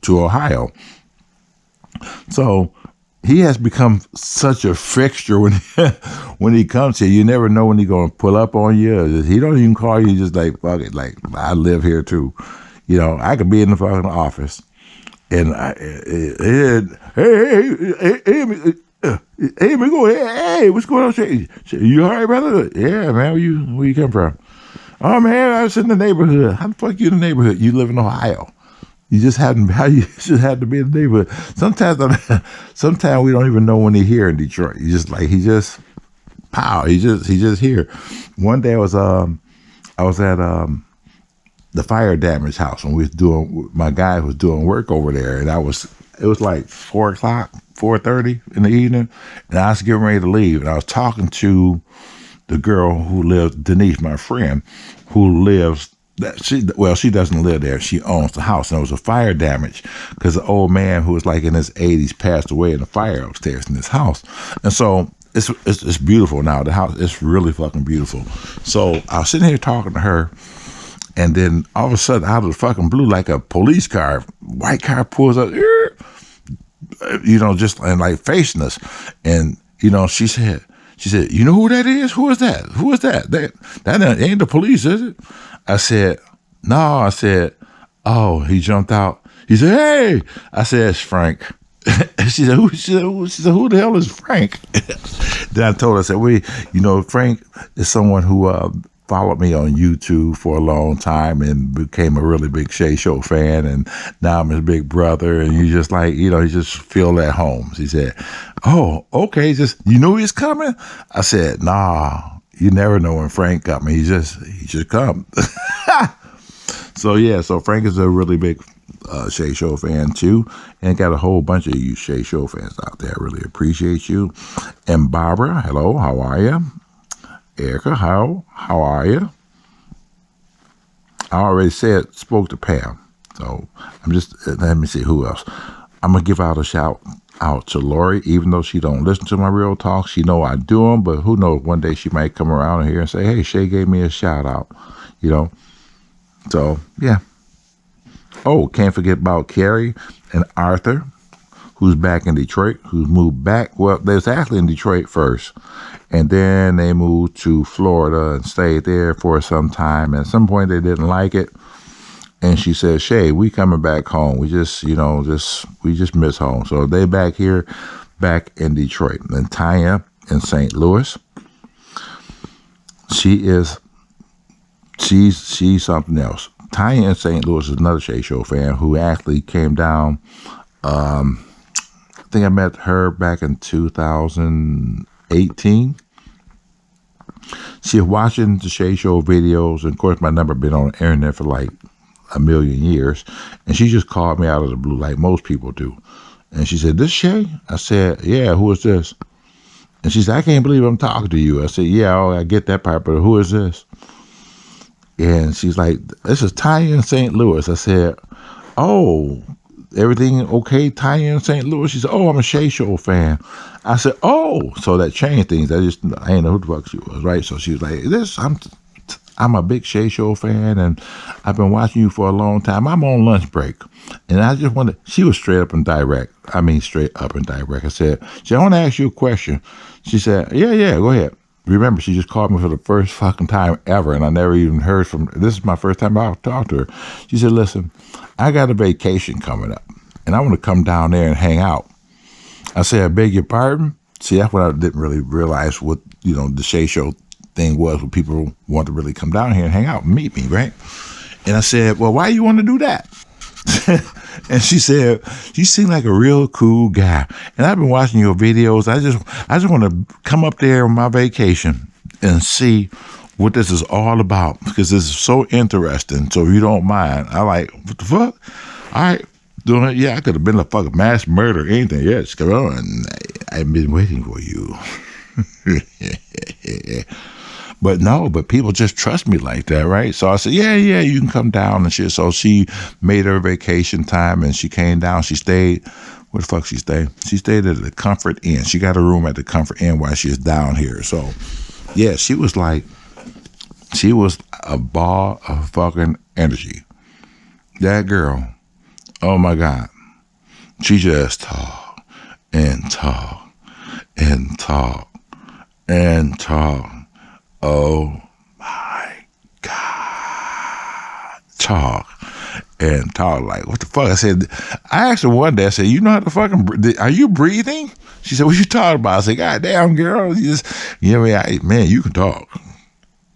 to Ohio. So he has become such a fixture when when he comes here. You never know when he's gonna pull up on you. He don't even call you. Just like fuck it, like I live here too. You know, I could be in the fucking office and hey, we go. Hey, what's going on? Shea? You all right, brother? Yeah, man. Where you come from? Oh man, I was in the neighborhood. How the fuck you in the neighborhood? You live in Ohio. You just hadn't. How you just had to be in the neighborhood. Sometimes we don't even know when he's here in Detroit. He just like pow. He just here. One day I was at the fire damage house when we was doing. My guy was doing work over there, and it was like 4:00, 4:30 in the evening, and I was getting ready to leave, and I was talking to the girl who lives, Denise, my friend, who lives. She doesn't live there. She owns the house, and it was a fire damage because the old man who was like in his 80s passed away in a fire upstairs in this house, and so it's beautiful now. The house is really fucking beautiful. So I was sitting here talking to her, and then all of a sudden, out of the fucking blue, like a police car, white car pulls up, you know, just and like facing us, and you know, she said, you know who that is? Who is that? Who is that? That ain't the police, is it? I said, no. I said, oh, he jumped out. He said, hey. I said, it's Frank. She said, who the hell is Frank? Then I told her, I said, Frank is someone who followed me on YouTube for a long time and became a really big Shea Show fan, and now I'm his big brother, and you just like, you just feel at home. She said, oh, okay, you knew he's coming? I said, nah, you never know when Frank coming. He just come. So Frank is a really big Shea Show fan too, and got a whole bunch of you Shea Show fans out there. I really appreciate you. And Barbara, hello, how are you? Erica, how are you? I already spoke to Pam, so let me see who else. I'm gonna give out a shout out to Lori, even though she don't listen to my real talk. She know I do them, but who knows? One day she might come around here and say, "Hey, Shea gave me a shout out," So yeah. Oh, can't forget about Carrie and Arthur, who's back in Detroit, who's moved back. Well, they was actually in Detroit first, and then they moved to Florida and stayed there for some time. And at some point, they didn't like it, and she said, "Shea, we coming back home. We just miss home." So they back here, back in Detroit. And Tanya in St. Louis, she's something else. Tanya in St. Louis is another Shea Show fan who actually came down. I think I met her back in 2018. She was watching the Shea Show videos, and of course my number been on the internet for like a million years, and she just called me out of the blue like most people do. And she said, "This Shea?" I said, "Yeah, who is this?" And she said, "I can't believe I'm talking to you." I said, "Yeah, I get that part, but who is this?" And she's like, "This is Tanya in St. Louis." I said, "Oh, everything okay, Tanya in St. Louis?" She said, "Oh, I'm a Shea Show fan." I said, "Oh," so that changed things. I didn't know who the fuck she was, right? So she was like, I'm a big Shea Show fan, and I've been watching you for a long time. I'm on lunch break, and I just wanted. She was straight up and direct. I mean, straight up and direct. I said, "I want to ask you a question." She said, "Yeah, go ahead." Remember, she just called me for the first fucking time ever, and I never even heard from her. This is my first time I talked to her. She said, "Listen, I got a vacation coming up, and I want to come down there and hang out." I said, "I beg your pardon?" See, that's what I didn't really realize what, the Shea Show thing was, when people want to really come down here and hang out and meet me, right? And I said, "Well, why you want to do that?" And she said, "You seem like a real cool guy, and I've been watching your videos. I just want to come up there on my vacation and see what this is all about, because this is so interesting. So if you don't mind," I like, "What the fuck? All right, doing it. Yeah, I could have been a fucking mass murder, anything. Yes, come on. I've been waiting for you." But people just trust me like that, right? So I said, yeah, you can come down and shit. So she made her vacation time, and she came down. She stayed, where the fuck she stayed? She stayed at the Comfort Inn. She got a room at the Comfort Inn while she was down here. So, yeah, she was a ball of fucking energy. That girl, oh my God. She just, and talk and talk and talk. Oh my God. Talk and talk. Like, what the fuck? I said, I asked her one day, I said, you know how to fucking, are you breathing? She said, what you talking about? I said, God damn, girl. You just, man, you can talk.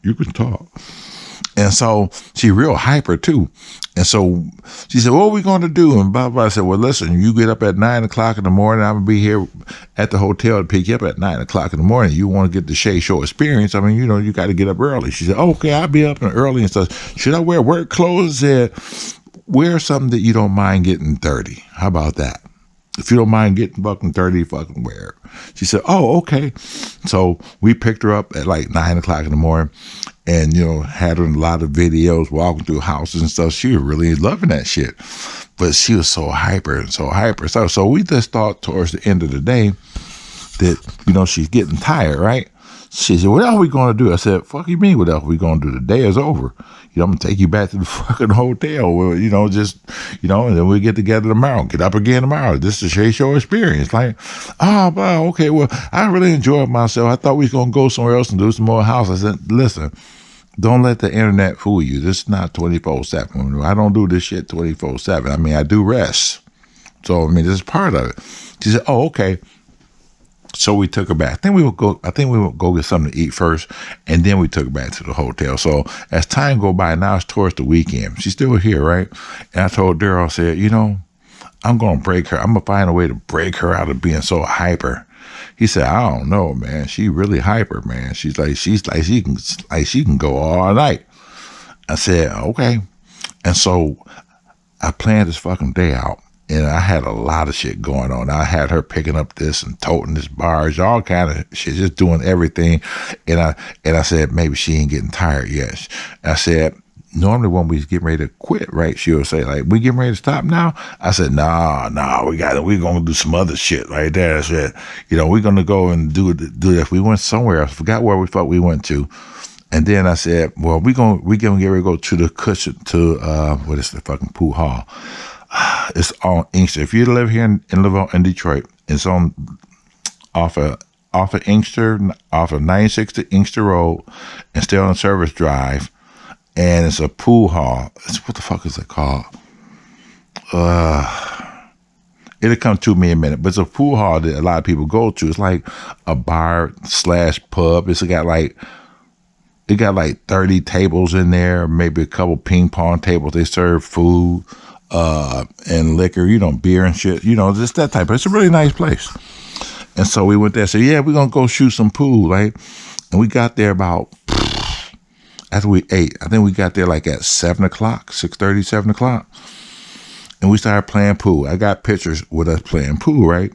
You can talk. And so she real hyper too. And so she said, what are we going to do? And blah, blah. I said, well, listen, you get up at 9 o'clock in the morning. I'm going to be here at the hotel to pick you up at 9 o'clock in the morning. You want to get the Shea Show experience. I mean, you got to get up early. She said, okay, I'll be up early and stuff. Should I wear work clothes? I said, wear something that you don't mind getting dirty. How about that? If you don't mind getting fucking dirty, fucking wear it. She said, oh, okay. So we picked her up at like 9 o'clock in the morning and, had her in a lot of videos walking through houses and stuff. She was really loving that shit. But she was so hyper and so hyper. So we just thought towards the end of the day that, she's getting tired, right? She said, what else are we going to do? I said, fuck you mean what else are we going to do? The day is over. I'm going to take you back to the fucking hotel where, and then we'll get together tomorrow. Get up again tomorrow. This is a Shea Show experience. Like, wow, okay, well, I really enjoyed myself. I thought we was going to go somewhere else and do some more house. I said, listen, don't let the internet fool you. This is not 24/7. I don't do this shit 24/7. I mean, I do rest. So, this is part of it. She said, oh, okay. So we took her back. I think we would go get something to eat first, and then we took her back to the hotel. So as time go by, now it's towards the weekend. She's still here, right? And I told Daryl, I said, I'm going to break her. I'm going to find a way to break her out of being so hyper. He said, I don't know, man. She really hyper, man. She can go all night. I said, okay. And so I planned this fucking day out. And I had a lot of shit going on. I had her picking up this and toting this barge, all kind of shit, just doing everything. And I said, maybe she ain't getting tired yet. I said, normally when we get ready to quit, right, she'll say, like, we getting ready to stop now? I said, nah, we're going to do some other shit right there. I said, we're going to go and do this. We went somewhere else. I forgot where we thought we went to. And then I said, well, we gonna get ready to go to the cushion, to, what is the fucking pool hall? It's on Inkster. If you live here in Detroit, it's on off of Inkster, off of 96 Inkster Road, and still on Service Drive, and it's a pool hall. What the fuck is it called? It'll come to me in a minute, but it's a pool hall that a lot of people go to. It's like a bar / pub. It got like 30 tables in there, maybe a couple ping pong tables. They serve food. And liquor, beer and shit, just that type. It's a really nice place. And so we went there. So yeah, we're gonna go shoot some pool, right? And we got there about after we ate. I think we got there like at 7 o'clock, 6:30, 7 o'clock, and we started playing pool. I got pictures with us playing pool, right?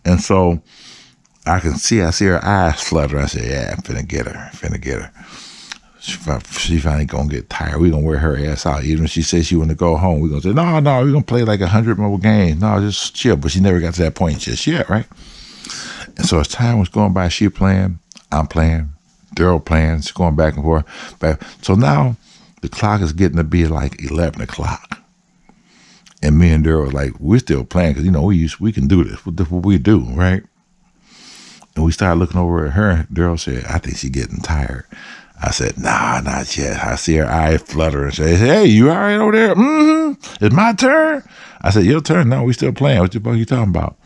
And so I see her eyes flutter. I said, yeah, I'm finna get her. She finally gonna get tired. We gonna wear her ass out. Even if she says she want to go home, we gonna say, no, we're gonna play like 100 more games. No, just chill. But she never got to that point just yet, right? And so as time was going by, she playing, I'm playing, Daryl playing, it's going back and forth. So now the clock is getting to be like 11 o'clock. And me and Daryl, like, we're still playing because, we can do this. What we do, right? And we started looking over at her. Daryl said, I think she's getting tired. I said, nah, not yet. I see her eye flutter and say, hey, you all right over there? Mm-hmm. It's my turn. I said, your turn? No, we still playing. What the fuck you talking about?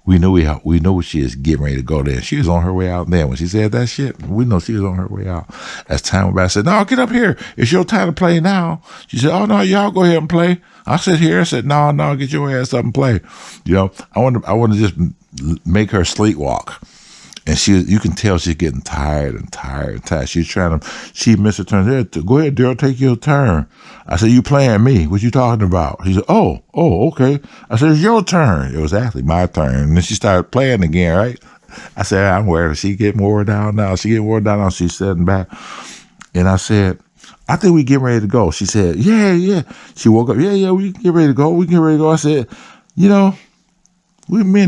We know she is getting ready to go there. She was on her way out there. When she said that shit, we know she was on her way out. As time went by, I said, no, get up here. It's your time to play now. She said, oh, no, y'all go ahead and play. I sit here. I said, no, get your ass up and play. I want to just make her sleepwalk. And you can tell she's getting tired. She missed her turn. Go ahead, Daryl, take your turn. I said, you playing me. What you talking about? He said, oh, okay. I said, it's your turn. It was actually my turn. And then she started playing again, right? I said, I'm worried. She getting wore down now. She's sitting back. And I said, I think we get ready to go. She said, yeah. She woke up. Yeah, we get ready to go. I said, me and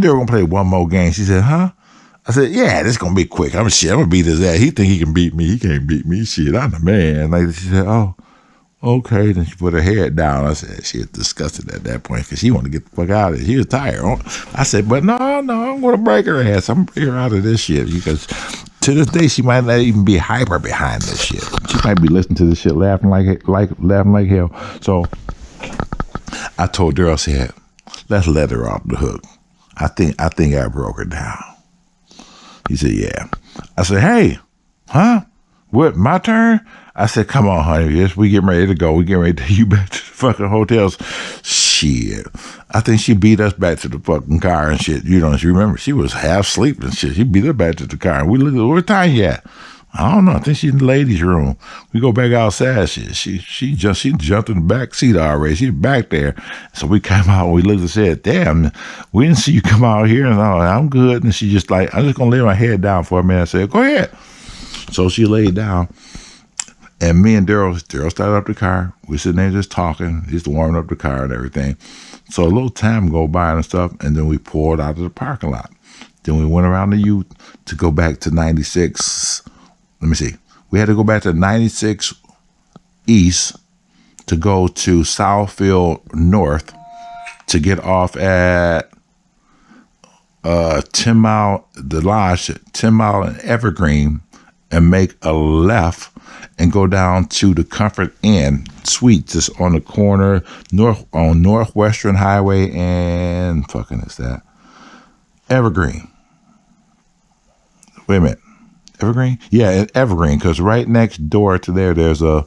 Daryl going to play one more game. She said, huh? I said, yeah, this gonna be quick. I'm gonna beat his ass. He think he can beat me. He can't beat me. Shit, I'm the man. Like, she said, oh, okay. Then she put her head down. I said, she was disgusted at that point because she wanted to get the fuck out of it. She was tired. I said, but no, I'm going to break her ass. I'm going to bring her out of this shit because to this day, she might not even be hyper behind this shit. She might be listening to this shit laughing like hell. So I told Daryl, I said, let's let her off the hook. I think I broke her down. He said, yeah. I said, hey, huh? What, my turn? I said, come on, honey. Yes, we getting ready to go. We getting ready to take you back to the fucking hotels. Shit. I think she beat us back to the fucking car and shit. You know, she remember, she was half asleep and shit. She beat us back to the car. And we looked at, where Tanya at? I don't know. I think she's in the ladies' room. We go back outside. She jumped in the back seat already. She's back there. So we came out. We looked and said, "Damn, we didn't see you come out here." And I'm good. And she just like, I'm just gonna lay my head down for a minute. I said, "Go ahead." So she laid down, and me and Daryl started up the car. We sitting there just talking, just warming up the car and everything. So a little time go by and stuff, and then we pulled out of the parking lot. Then we went around the U to go back to 96. Let me see. We had to go back to 96 East to go to Southfield North to get off at 10 Mile, the lodge, 10 Mile and Evergreen, and make a left and go down to the Comfort Inn Suites just on the corner on Northwestern Highway and fucking is that Evergreen. Wait a minute. Evergreen? Yeah, Evergreen, because right next door to there's a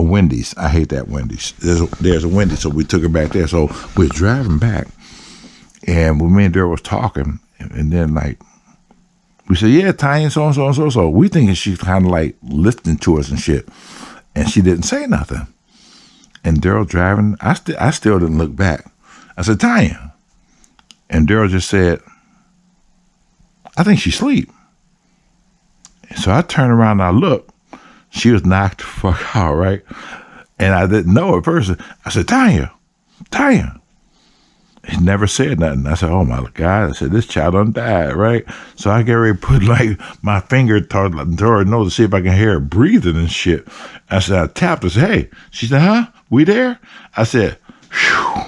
Wendy's. I hate that Wendy's. There's a Wendy's, so we took her back there. So we're driving back, and when me and Daryl was talking, and then like we said, yeah, Tanya, so. We thinking she's kind of like listening to us and shit, and she didn't say nothing. And Daryl driving, I still didn't look back. I said, Tanya, and Daryl just said, I think she's asleep. So I turned around and I looked. She was knocked the fuck out, right? And I didn't know her person. I said, Tanya. He never said nothing. I said, oh my God. I said, this child done died, right? So I get ready to put like my finger toward her nose to see if I can hear her breathing and shit. I said, I tapped her. I said, hey. She said, huh? We there? I said, phew.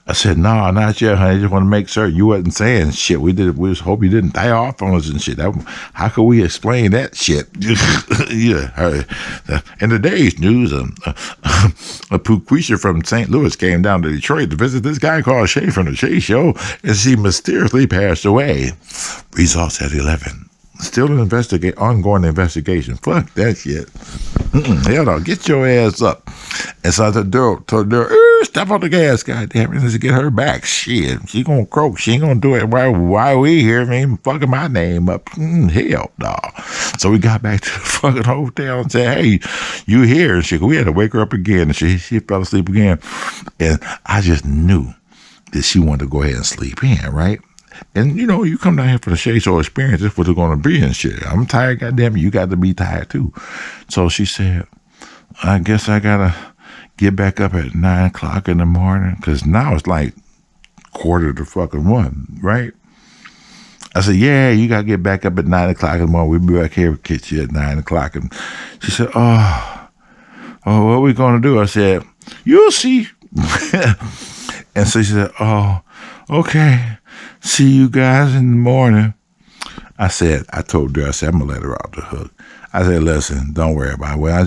I said, no, not yet, honey. I just want to make sure you wasn't saying shit. We just hope you didn't die off on us and shit. How could we explain that shit? Yeah. In today's news, a Puquisha from St. Louis came down to Detroit to visit this guy called Shea from the Shea Show, and she mysteriously passed away. Results at 11. Still an ongoing investigation. Fuck that shit. Hell no, get your ass up. And so I told Daryl, step on the gas, goddamn it, let's get her back. Shit, she gonna croak. She ain't gonna do it. Why we here? I mean, fucking my name up. Hell no. So we got back to the fucking hotel and said, hey, you here? And shit, we had to wake her up again. And she fell asleep again. And I just knew that she wanted to go ahead and sleep in, right? And, you know, you come down here for the Shea Show experience, this is what it's going to be and shit. I'm tired, goddamn it. You got to be tired, too. So she said, I guess I got to get back up at 9 o'clock in the morning, because now it's like 1:45, right? I said, yeah, you got to get back up at 9 o'clock in the morning. We'll be back here with Kitty at 9 o'clock. And she said, oh, what are we going to do? I said, you'll see. And so she said, oh, okay. See you guys in the morning. I told her, I said, I'm going to let her off the hook. I said, listen, don't worry about it. Well, I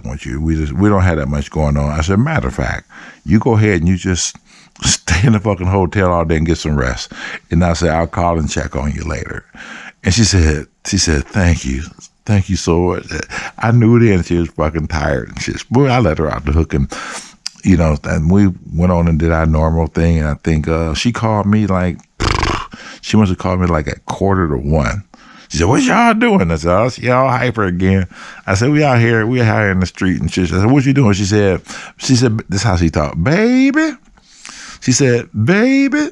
want you, we don't have that much going on. I said, matter of fact, you go ahead and you just stay in the fucking hotel all day and get some rest. And I said, I'll call and check on you later. And she said, thank you. Thank you so much. I knew then she was fucking tired and shit. Boy, I let her off the hook, and you know, and we went on and did our normal thing. And I think she called me like, she must have called me like at 1:45. She said, what y'all doing? I said, oh, y'all hyper again. I said, we out here in the street and shit. I said, what you doing? She said, this is how she talked. Baby. She said, baby,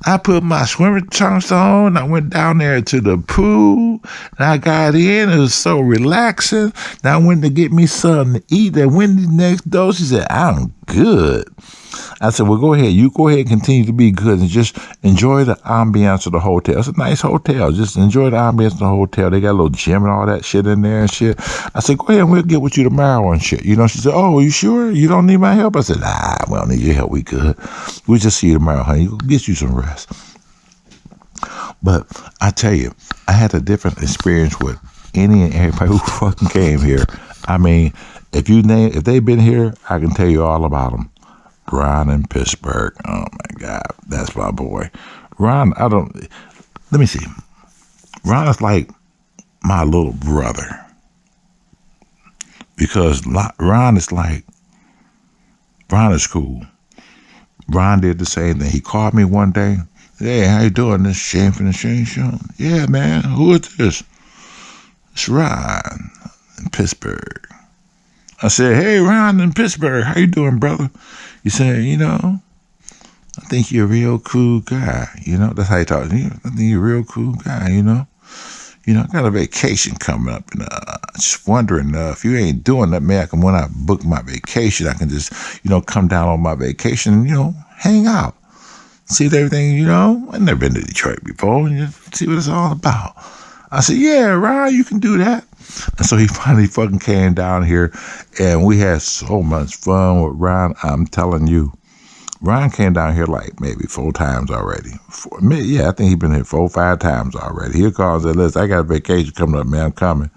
I put my swimming trunks on. I went down there to the pool, and I got in. It was so relaxing. Now I went to get me something to eat at Wendy's next door. She said, I don't good. I said, well, go ahead. You go ahead and continue to be good and just enjoy the ambiance of the hotel. It's a nice hotel. Just enjoy the ambiance of the hotel. They got a little gym and all that shit in there and shit. I said, go ahead and we'll get with you tomorrow and shit. You know, she said, oh, you sure? You don't need my help? I said, nah, we don't need your help. We good. We'll just see you tomorrow, honey. We'll get you some rest. But I tell you, I had a different experience with any and everybody who fucking came here. I mean, if they've been here, I can tell you all about them. Ron in Pittsburgh. Oh my God, that's my boy. Ron, let me see. Ron is like my little brother. Because Ron is cool. Ron did the same thing. He called me one day. Hey, how you doing? This Shea from the Shea Show? Yeah, man. Who is this? It's Ron in Pittsburgh. I said, hey, Ron in Pittsburgh. How you doing, brother? He said, you know, I think you're a real cool guy. You know, that's how he talks. I think you're a real cool guy, you know. You know, I got a vacation coming up, and just wondering if you ain't doing that, man, when I book my vacation, I can just, you know, come down on my vacation and, you know, hang out. See everything, you know. I've never been to Detroit before, and just see what it's all about. I said, yeah, Ron, you can do that. And so he finally fucking came down here, and we had so much fun with Ron. I'm telling you, Ron came down here like maybe 4 times already. I think he's been here 4 or 5 times already. He'll call and say, listen, I got a vacation coming up, man. I'm coming.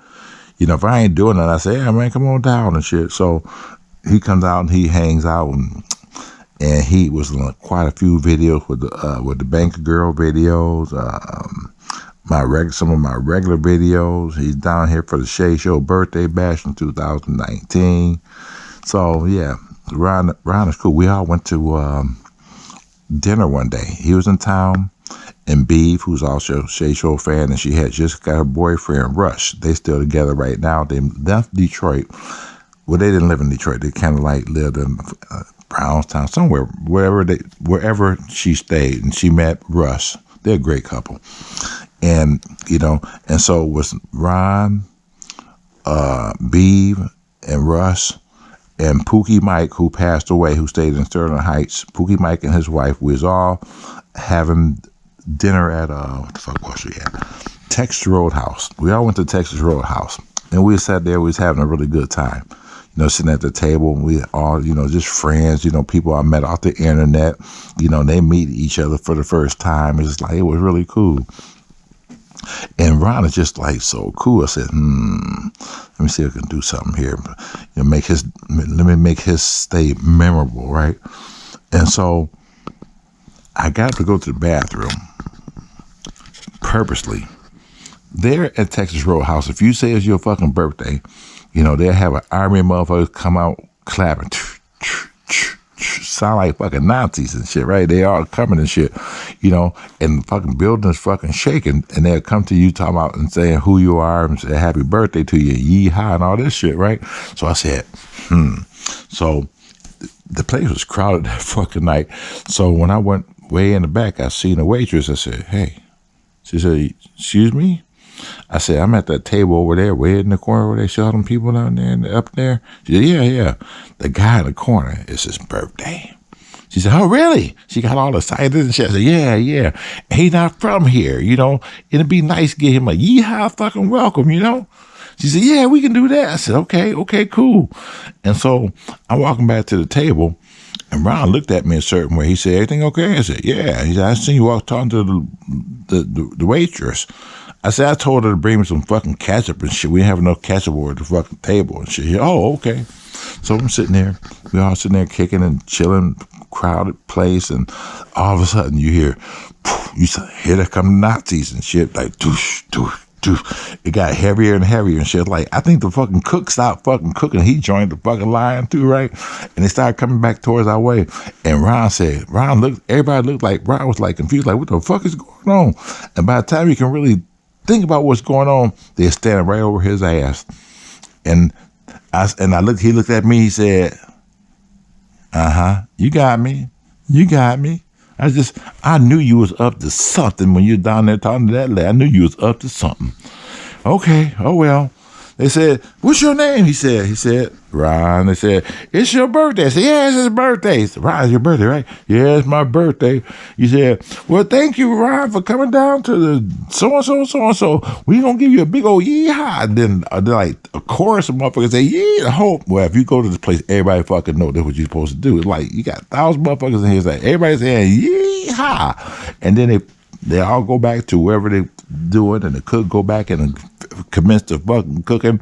You know, if I ain't doing that, I say, yeah, man, come on down and shit. So he comes out and he hangs out, and he was in quite a few videos with the Banker Girl videos, some of my regular videos. He's down here for the Shea Show birthday bash in 2019. So yeah, Ron is cool. We all went to dinner one day. He was in town, and Beeve, who's also a Shea Show fan, and she had just got her boyfriend Rush. They still together right now. They left Detroit. Well, they didn't live in Detroit. They kind of like lived in Brownstown, somewhere, wherever she stayed, and she met Russ. They're a great couple. And, you know, and so it was Ron, Beeve, and Russ, and Pookie Mike, who passed away, who stayed in Sterling Heights. Pookie Mike and his wife, we was all having dinner at, what the fuck was we at? Texas Roadhouse. We all went to Texas Roadhouse. And we sat there, we was having a really good time. You know, sitting at the table, we all, you know, just friends, you know, people I met off the internet, you know, they meet each other for the first time. It's like, it was really cool. And Ron is just like so cool. I said, let me see if I can do something here. You know, let me make his stay memorable, right? And so I got to go to the bathroom purposely. There at Texas Roadhouse, if you say it's your fucking birthday, you know, they'll have an army of motherfuckers come out clapping, sound like fucking Nazis and shit, right? They all coming and shit, you know, and the fucking building's fucking shaking, and they'll come to you talking about and saying who you are and say happy birthday to you, yee-haw, and all this shit, right? So I said, So the place was crowded that fucking night. So when I went way in the back, I seen a waitress. I said, hey. She said, excuse me? I said, I'm at that table over there, way in the corner where they show them people down there and up there. She said, yeah. The guy in the corner, it's his birthday. She said, oh, really? She got all excited and shit. I said, yeah. He's not from here, you know. It'd be nice to get him a yeehaw fucking welcome, you know. She said, yeah, we can do that. I said, okay, cool. And so I'm walking back to the table, and Ron looked at me a certain way. He said, everything okay? I said, yeah. He said, I seen you walk talking to the waitress. I said, I told her to bring me some fucking ketchup and shit. We didn't have enough ketchup over the fucking table and shit. Oh, okay. So I'm sitting there. We all sitting there kicking and chilling, crowded place, and all of a sudden you hear there come Nazis and shit, like doosh, doosh, doosh. It got heavier and heavier and shit. Like, I think the fucking cook stopped fucking cooking. He joined the fucking line too, right? And they started coming back towards our way. And everybody looked like, Ron was like confused, like, what the fuck is going on? And by the time you can really think about what's going on, they're standing right over his ass. And he looked at me, he said, you got me. I knew you was up to something when you were down there talking to that lady. I knew you was up to something. Okay, oh well. They said, what's your name? He said, Ron. They said, it's your birthday. I said, yeah, it's his birthday. Said, Ron, it's your birthday, right? Yeah, it's my birthday. He said, well, thank you, Ron, for coming down to the so-and-so. We going to give you a big old yeehaw. And then like a chorus of motherfuckers say, yeah, hope. Well, if you go to this place, everybody fucking know that's what you're supposed to do. It's like you got 1,000 motherfuckers in here saying, everybody's saying, yeehaw. And then they all go back to wherever they doing, and the cook go back and commence the fucking cooking.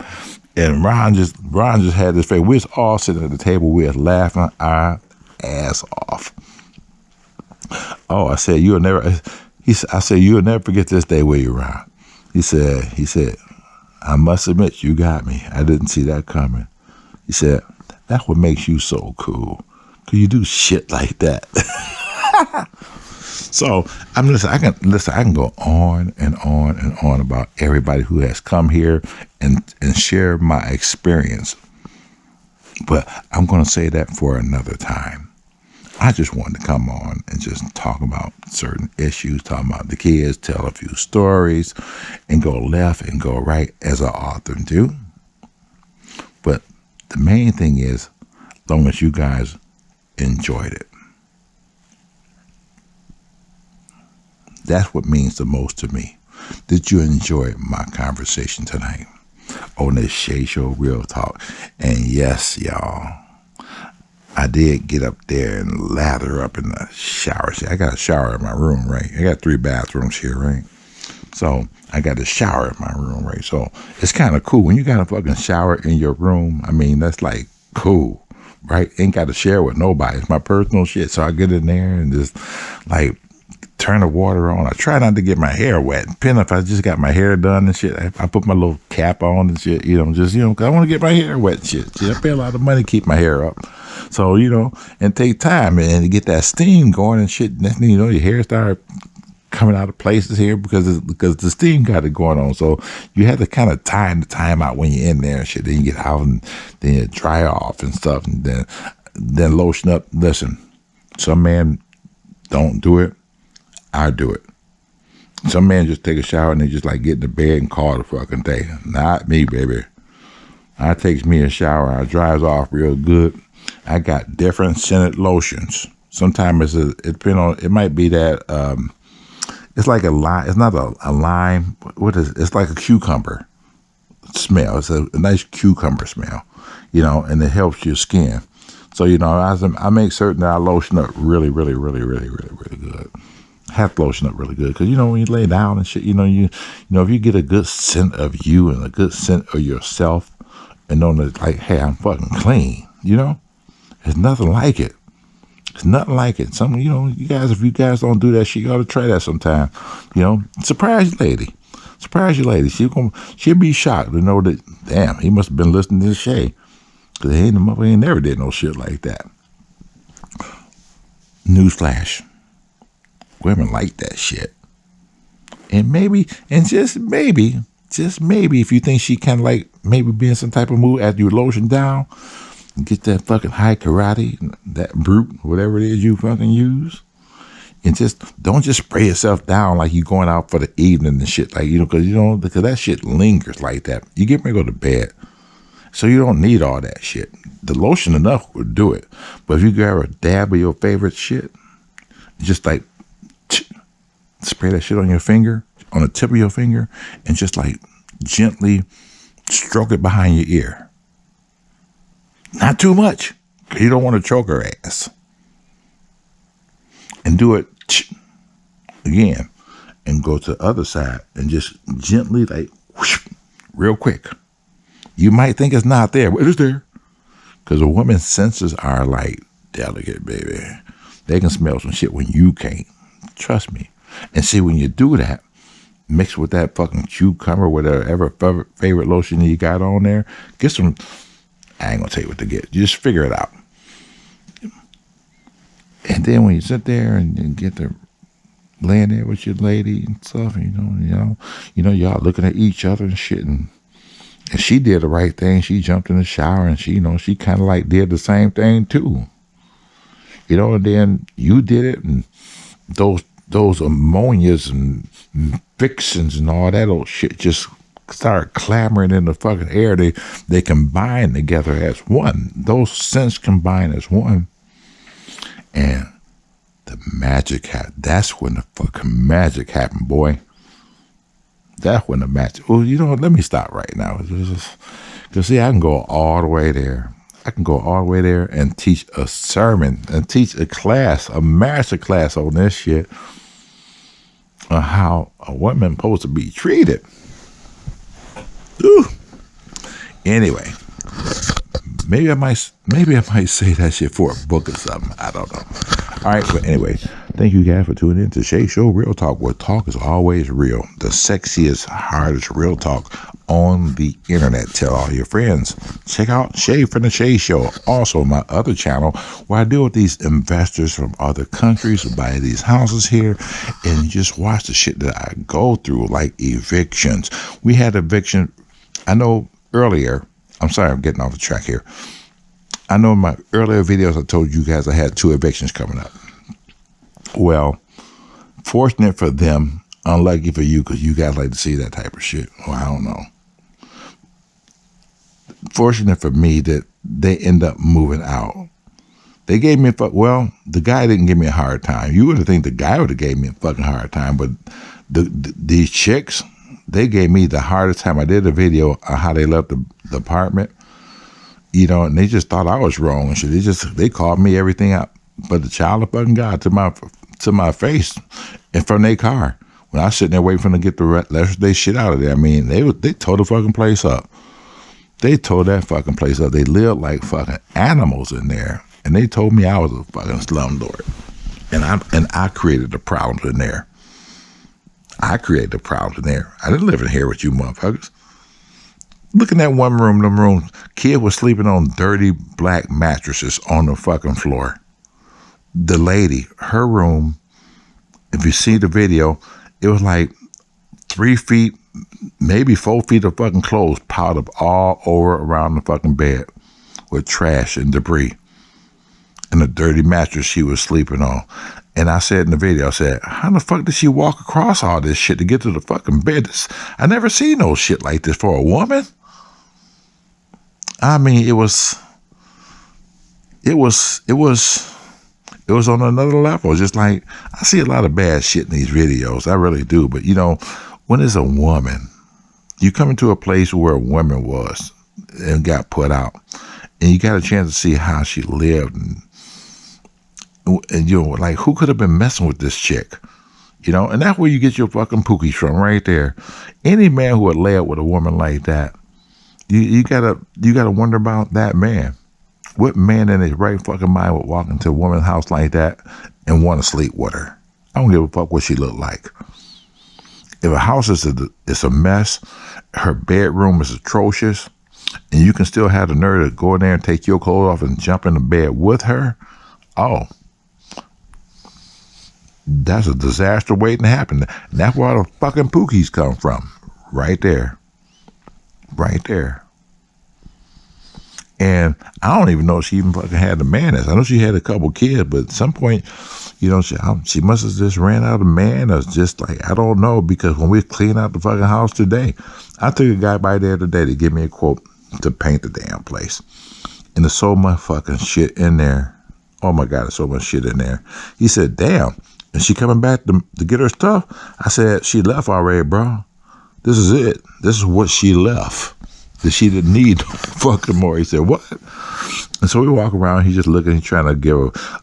And Ron just had this face. We was all sitting at the table. We was laughing our ass off. Oh, I said, you'll never. I said, you'll never forget this day, will you, Ron? He said, I must admit, you got me. I didn't see that coming. He said, that's what makes you so cool. Cause you do shit like that. So I can go on and on and on about everybody who has come here and share my experience. But I'm going to say that for another time. I just wanted to come on and just talk about certain issues, talk about the kids, tell a few stories, and go left and go right as an author do. But the main thing is, as long as you guys enjoyed it. That's what means the most to me. Did you enjoy my conversation tonight on this Shea Show Real Talk? And yes, y'all, I did get up there and lather up in the shower. See, I got a shower in my room, right? I got 3 bathrooms here, right? So I got a shower in my room, right? So it's kind of cool when you got a fucking shower in your room. I mean, that's like cool, right? Ain't got to share with nobody. It's my personal shit. So I get in there and just like turn the water on. I try not to get my hair wet. Depending if I just got my hair done and shit, I put my little cap on and shit, cause I want to get my hair wet and shit. See, I pay a lot of money to keep my hair up. So, and take time and to get that steam going and shit. Next thing you know, your hair start coming out of places here because the steam got it going on. So you have to kind of time the time out when you're in there and shit. Then you get out and then you dry off and stuff and then lotion up. Listen, some men don't do it. I do it. Some men just take a shower and they just like get in the bed and call it a fucking day. Not me, baby. I takes me a shower. I dries off real good. I got different scented lotions. Sometimes it depends on. It might be that it's like a lime. It's not a lime. What is it? It's like a cucumber smell. It's a nice cucumber smell, and it helps your skin. So I make certain that I lotion up really, really, really, really, really, really good. Have to lotion up really good because when you lay down and shit, if you get a good scent of you and a good scent of yourself, and know that like, hey, I'm fucking clean. There's nothing like it. It's nothing like it. Some, if you guys don't do that shit, you ought to try that sometime. Surprise your lady. Surprise your lady. She'll be shocked to know that, damn, he must have been listening to Shea. Because he ain't never did no shit like that. Newsflash. Women like that shit. And just maybe, if you think she kind of like maybe be in some type of mood after you lotion down, and get that fucking high karate, that brute, whatever it is you fucking use, and don't just spray yourself down like you going out for the evening and shit, like, because that shit lingers like that. You get ready to go to bed. So you don't need all that shit. The lotion enough would do it. But if you grab a dab of your favorite shit, just like spray that shit on your finger, on the tip of your finger, and just like gently stroke it behind your ear. Not too much, because you don't want to choke her ass. And do it again, and go to the other side, and just gently, like, whoosh, real quick. You might think it's not there, but it's there. Because a woman's senses are like delicate, baby. They can smell some shit when you can't. Trust me. And see, when you do that, mix with that fucking cucumber, whatever favorite lotion you got on there, get some, I ain't gonna tell you what to get. You just figure it out. And then when you sit there and get the laying there with your lady and stuff, y'all looking at each other and shit, and she did the right thing. She jumped in the shower and she kind of like did the same thing too. And then you did it, and those ammonias and fixins and all that old shit just start clamoring in the fucking air. They combine together as one. Those scents combine as one. And the magic happened. That's when the fucking magic happened, boy. That's when the magic. Well, you know what? Let me stop right now. Because, see, I can go all the way there. I can go all the way there and teach a sermon and teach a class, a master class on this shit, on how a woman supposed to be treated. Ooh. Anyway, maybe I might say that shit for a book or something. I don't know. All right, but anyway, thank you guys for tuning in to Shea Show Real Talk, where talk is always real. The sexiest, hardest real talk on the internet. Tell all your friends. Check out Shea from the Shea Show. Also, my other channel where I deal with these investors from other countries who buy these houses here, and you just watch the shit that I go through, like evictions. We had eviction. I know earlier. I'm sorry, I'm getting off the track here. I know in my earlier videos I told you guys I had 2 evictions coming up. Well, fortunate for them, unlucky for you, because you guys like to see that type of shit. Well, I don't know. Fortunate for me that they end up moving out. They gave me the guy didn't give me a hard time. You would have think the guy would have gave me a fucking hard time, but these chicks, they gave me the hardest time. I did a video on how they left the apartment. You know, and they just thought I was wrong and shit. They called me everything out, but the child of fucking God to my face and from their car. When I was sitting there waiting for them to get the rest of their shit out of there, I mean, they tore the fucking place up. They tore that fucking place up. They lived like fucking animals in there, and they told me I was a fucking slumlord, and I created the problems in there. I created the problems in there. I didn't live in here with you motherfuckers. Look in that one room, them rooms. Kid was sleeping on dirty black mattresses on the fucking floor. The lady, her room, if you see the video, it was like 3 feet, maybe 4 feet of fucking clothes piled up all over around the fucking bed with trash and debris and a dirty mattress she was sleeping on. And I said in the video, I said, how the fuck did she walk across all this shit to get to the fucking bed? I never seen no shit like this for a woman. I mean, it was on another level. Just like, I see a lot of bad shit in these videos. I really do. But, you know, when it's a woman, you come into a place where a woman was and got put out, and you got a chance to see how she lived. And you know, like, who could have been messing with this chick? You know, and that's where you get your fucking pookies from, right there. Any man who would lay up with a woman like that, you gotta wonder about that man. What man in his right fucking mind would walk into a woman's house like that and want to sleep with her? I don't give a fuck what she looked like. If a house is a mess, her bedroom is atrocious, and you can still have the nerve to go in there and take your clothes off and jump in the bed with her, oh, that's a disaster waiting to happen. And that's where all the fucking pookies come from. Right there. Right there. And I don't even know if she even fucking had the manners. I know she had a couple kids, but at some point, you know, she must have just ran out of man, or just like, I don't know, because when we clean out the fucking house today, I took a guy by there today to give me a quote to paint the damn place. And there's so much fucking shit in there. Oh my God, there's so much shit in there. He said, damn, is she coming back to get her stuff? I said, she left already, bro. This is it. This is what she left. That she didn't need fucking more. He said, what? And so we walk around, he's just looking, he's trying to give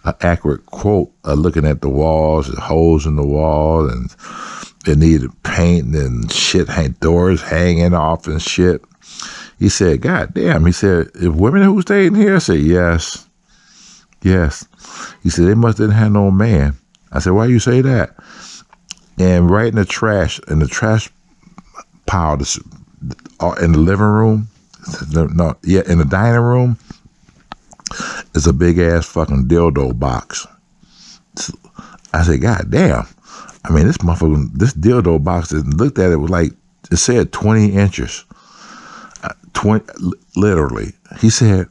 an accurate quote, looking at the walls, the holes in the wall, and it needed paint and shit, doors hanging off and shit. He said, God damn. He said, if women who stayed in here? I said, yes. Yes. He said, they must didn't have no man. I said, why you say that? And right in the trash pile in the living room, in the dining room, is a big ass fucking dildo box. I said, God damn. I mean, this dildo box, looked at it, was like, it said 20 inches. 20, literally. He said,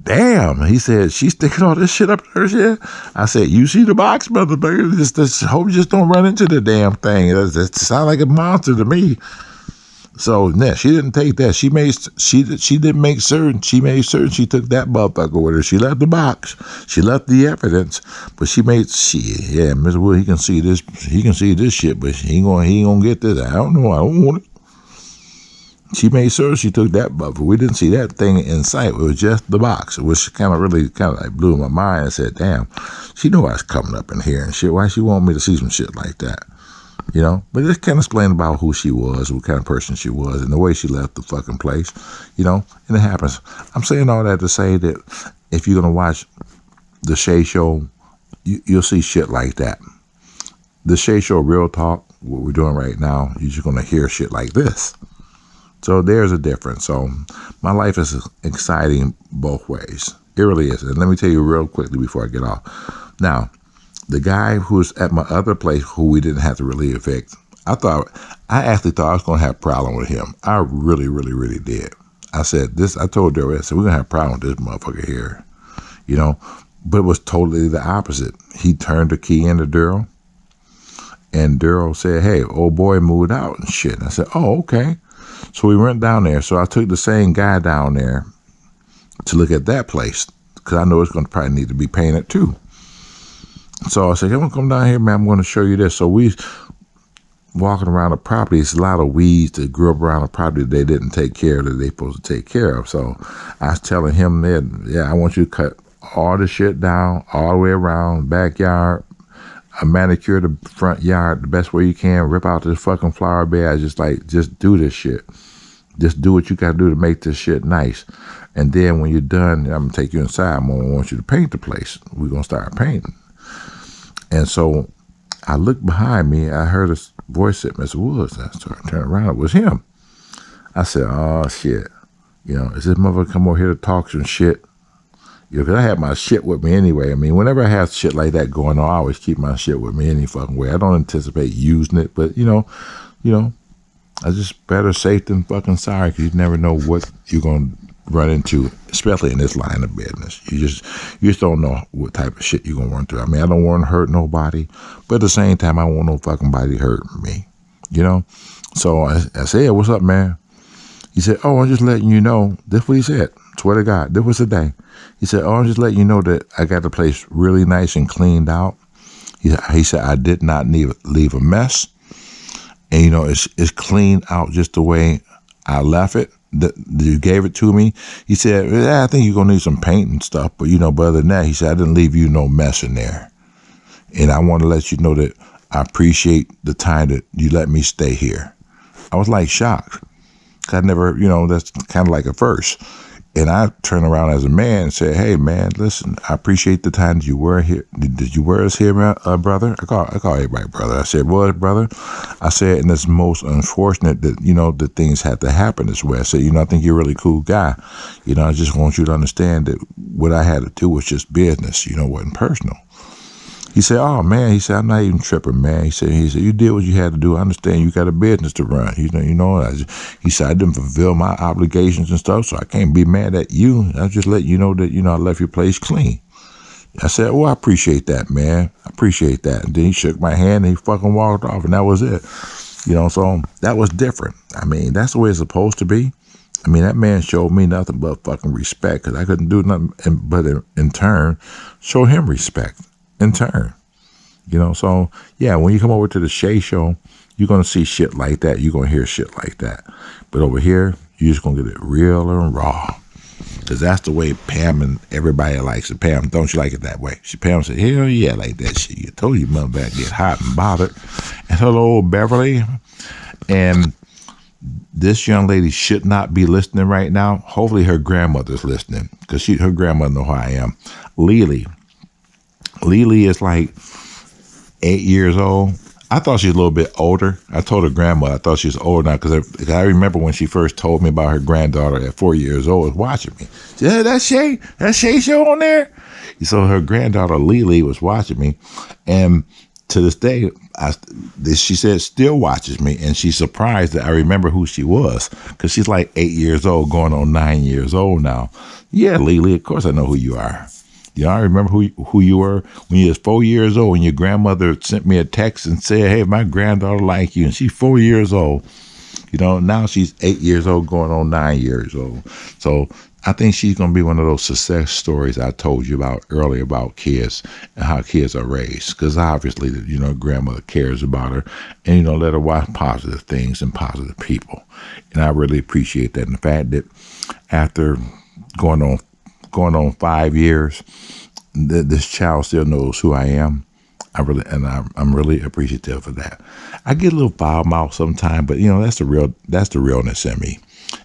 damn. He said, she's sticking all this shit up her shit. I said, you see the box, motherfucker? Just hope you just don't run into the damn thing. That sounds like a monster to me. So yeah, she didn't take that. She didn't make certain. She made certain she took that motherfucker with her. She left the box. She left the evidence, but she made shit. Yeah, Mr. Wood, he can see this. He can see this shit, but he ain't gonna get this. I don't know. I don't want it. She made sure she took that buffer. We didn't see that thing in sight. It was just the box, which kind of like blew my mind. I said, damn, she knew I was coming up in here and shit. Why she want me to see some shit like that? You know? But it kind of explained about who she was, what kind of person she was, and the way she left the fucking place. You know? And it happens. I'm saying all that to say that if you're going to watch the Shea Show, you'll see shit like that. The Shea Show Real Talk, what we're doing right now, you're just going to hear shit like this. So there's a difference. So my life is exciting both ways. It really is. And let me tell you real quickly before I get off. Now, the guy who's at my other place who we didn't have to really evict, I actually thought I was going to have a problem with him. I really, really, really did. I told Daryl, I said, we're going to have a problem with this motherfucker here. You know, but it was totally the opposite. He turned the key into Daryl. And Daryl said, hey, old boy moved out and shit. And I said, oh, okay. So we went down there. So I took the same guy down there to look at that place because I know it's going to probably need to be painted too. So I said, I'm going to come down here, man. I'm going to show you this. So we walking around the property. It's a lot of weeds that grew up around the property that they didn't take care of that they supposed to take care of. So I was telling him that, yeah, I want you to cut all the shit down all the way around, backyard, manicure the front yard the best way you can, rip out this fucking flower bed. Just do this shit. Just do what you got to do to make this shit nice. And then when you're done, I'm going to take you inside. I'm going to want you to paint the place. We're going to start painting. And so I looked behind me. I heard a voice at Mr. Woods. I started turning around. It was him. I said, oh, shit. You know, is this motherfucker come over here to talk some shit? You know, because I had my shit with me anyway. I mean, whenever I have shit like that going on, I always keep my shit with me any fucking way. I don't anticipate using it, but, you know, I just better safe than fucking sorry because you never know what you're going to run into, especially in this line of business. You just don't know what type of shit you're going to run through. I mean, I don't want to hurt nobody, but at the same time, I don't want no fucking body hurting me, you know? So I said, hey, what's up, man? He said, oh, I'm just letting you know. This what he said. Swear to God, this was the day. He said, oh, I'm just letting you know that I got the place really nice and cleaned out. He said, I did not leave a mess. And, you know, it's cleaned out just the way I left it. You gave it to me. He said, yeah, I think you're going to need some paint and stuff. But, you know, but other than that, he said, I didn't leave you no mess in there. And I want to let you know that I appreciate the time that you let me stay here. I was like shocked. I never, you know, that's kind of like a first. And I turned around as a man and said, hey, man, listen, I appreciate the time that you were here. Did you wear us here, brother? I call everybody brother. I said, what, brother? I said, and it's most unfortunate that, you know, that things had to happen this way. I said, you know, I think you're a really cool guy. You know, I just want you to understand that what I had to do was just business, you know, wasn't personal. He said, oh, man, he said, I'm not even tripping, man. He said, you did what you had to do. I understand you got a business to run. He said, I didn't fulfill my obligations and stuff, so I can't be mad at you. I just let you know that, you know, I left your place clean. I said, well, I appreciate that, man. I appreciate that. And then he shook my hand and he fucking walked off, and that was it. You know, so that was different. I mean, that's the way it's supposed to be. I mean, that man showed me nothing but fucking respect because I couldn't do nothing but in turn show him respect. In turn, you know, so yeah, when you come over to the Shea Show, you're going to see shit like that. You're going to hear shit like that. But over here, you're just going to get it real and raw. Because that's the way Pam and everybody likes it. Pam, don't you like it that way? Pam said, hell yeah, I like that shit. You told your mother back get hot and bothered. And hello, Beverly. And this young lady should not be listening right now. Hopefully her grandmother's listening because her grandmother know who I am. Lily is like 8 years old. I thought she was a little bit older. I told her grandmother I thought she was older now because I remember when she first told me about her granddaughter at 4 years old was watching me. She said, that Shea Show on there? So her granddaughter Lily was watching me. And to this day, she said still watches me. And she's surprised that I remember who she was because she's like 8 years old going on 9 years old now. Yeah, Lily, of course I know who you are. You know, I remember who you were when you was 4 years old and your grandmother sent me a text and said, hey, my granddaughter like you. And she's 4 years old. You know, now she's 8 years old, going on 9 years old. So I think she's going to be one of those success stories I told you about earlier about kids and how kids are raised. Because obviously, you know, grandmother cares about her and, you know, let her watch positive things and positive people. And I really appreciate that. And the fact that after going on 5 years, this child still knows who I am. I'm really appreciative of that. I get a little foul mouth sometimes, but you know, that's the realness in me.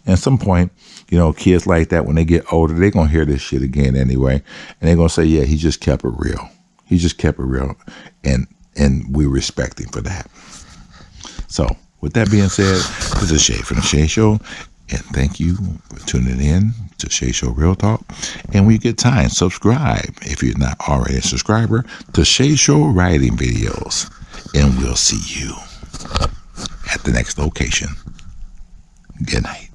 And at some point, you know, kids like that, when they get older, they're gonna hear this shit again anyway. And they're gonna say, yeah, he just kept it real. He just kept it real. And we respect him for that. So with that being said, this is Shea from the Shea Show. And thank you for tuning in to Shea Show Real Talk. And when you get time, subscribe if you're not already a subscriber to Shea Show writing videos. And we'll see you at the next location. Good night.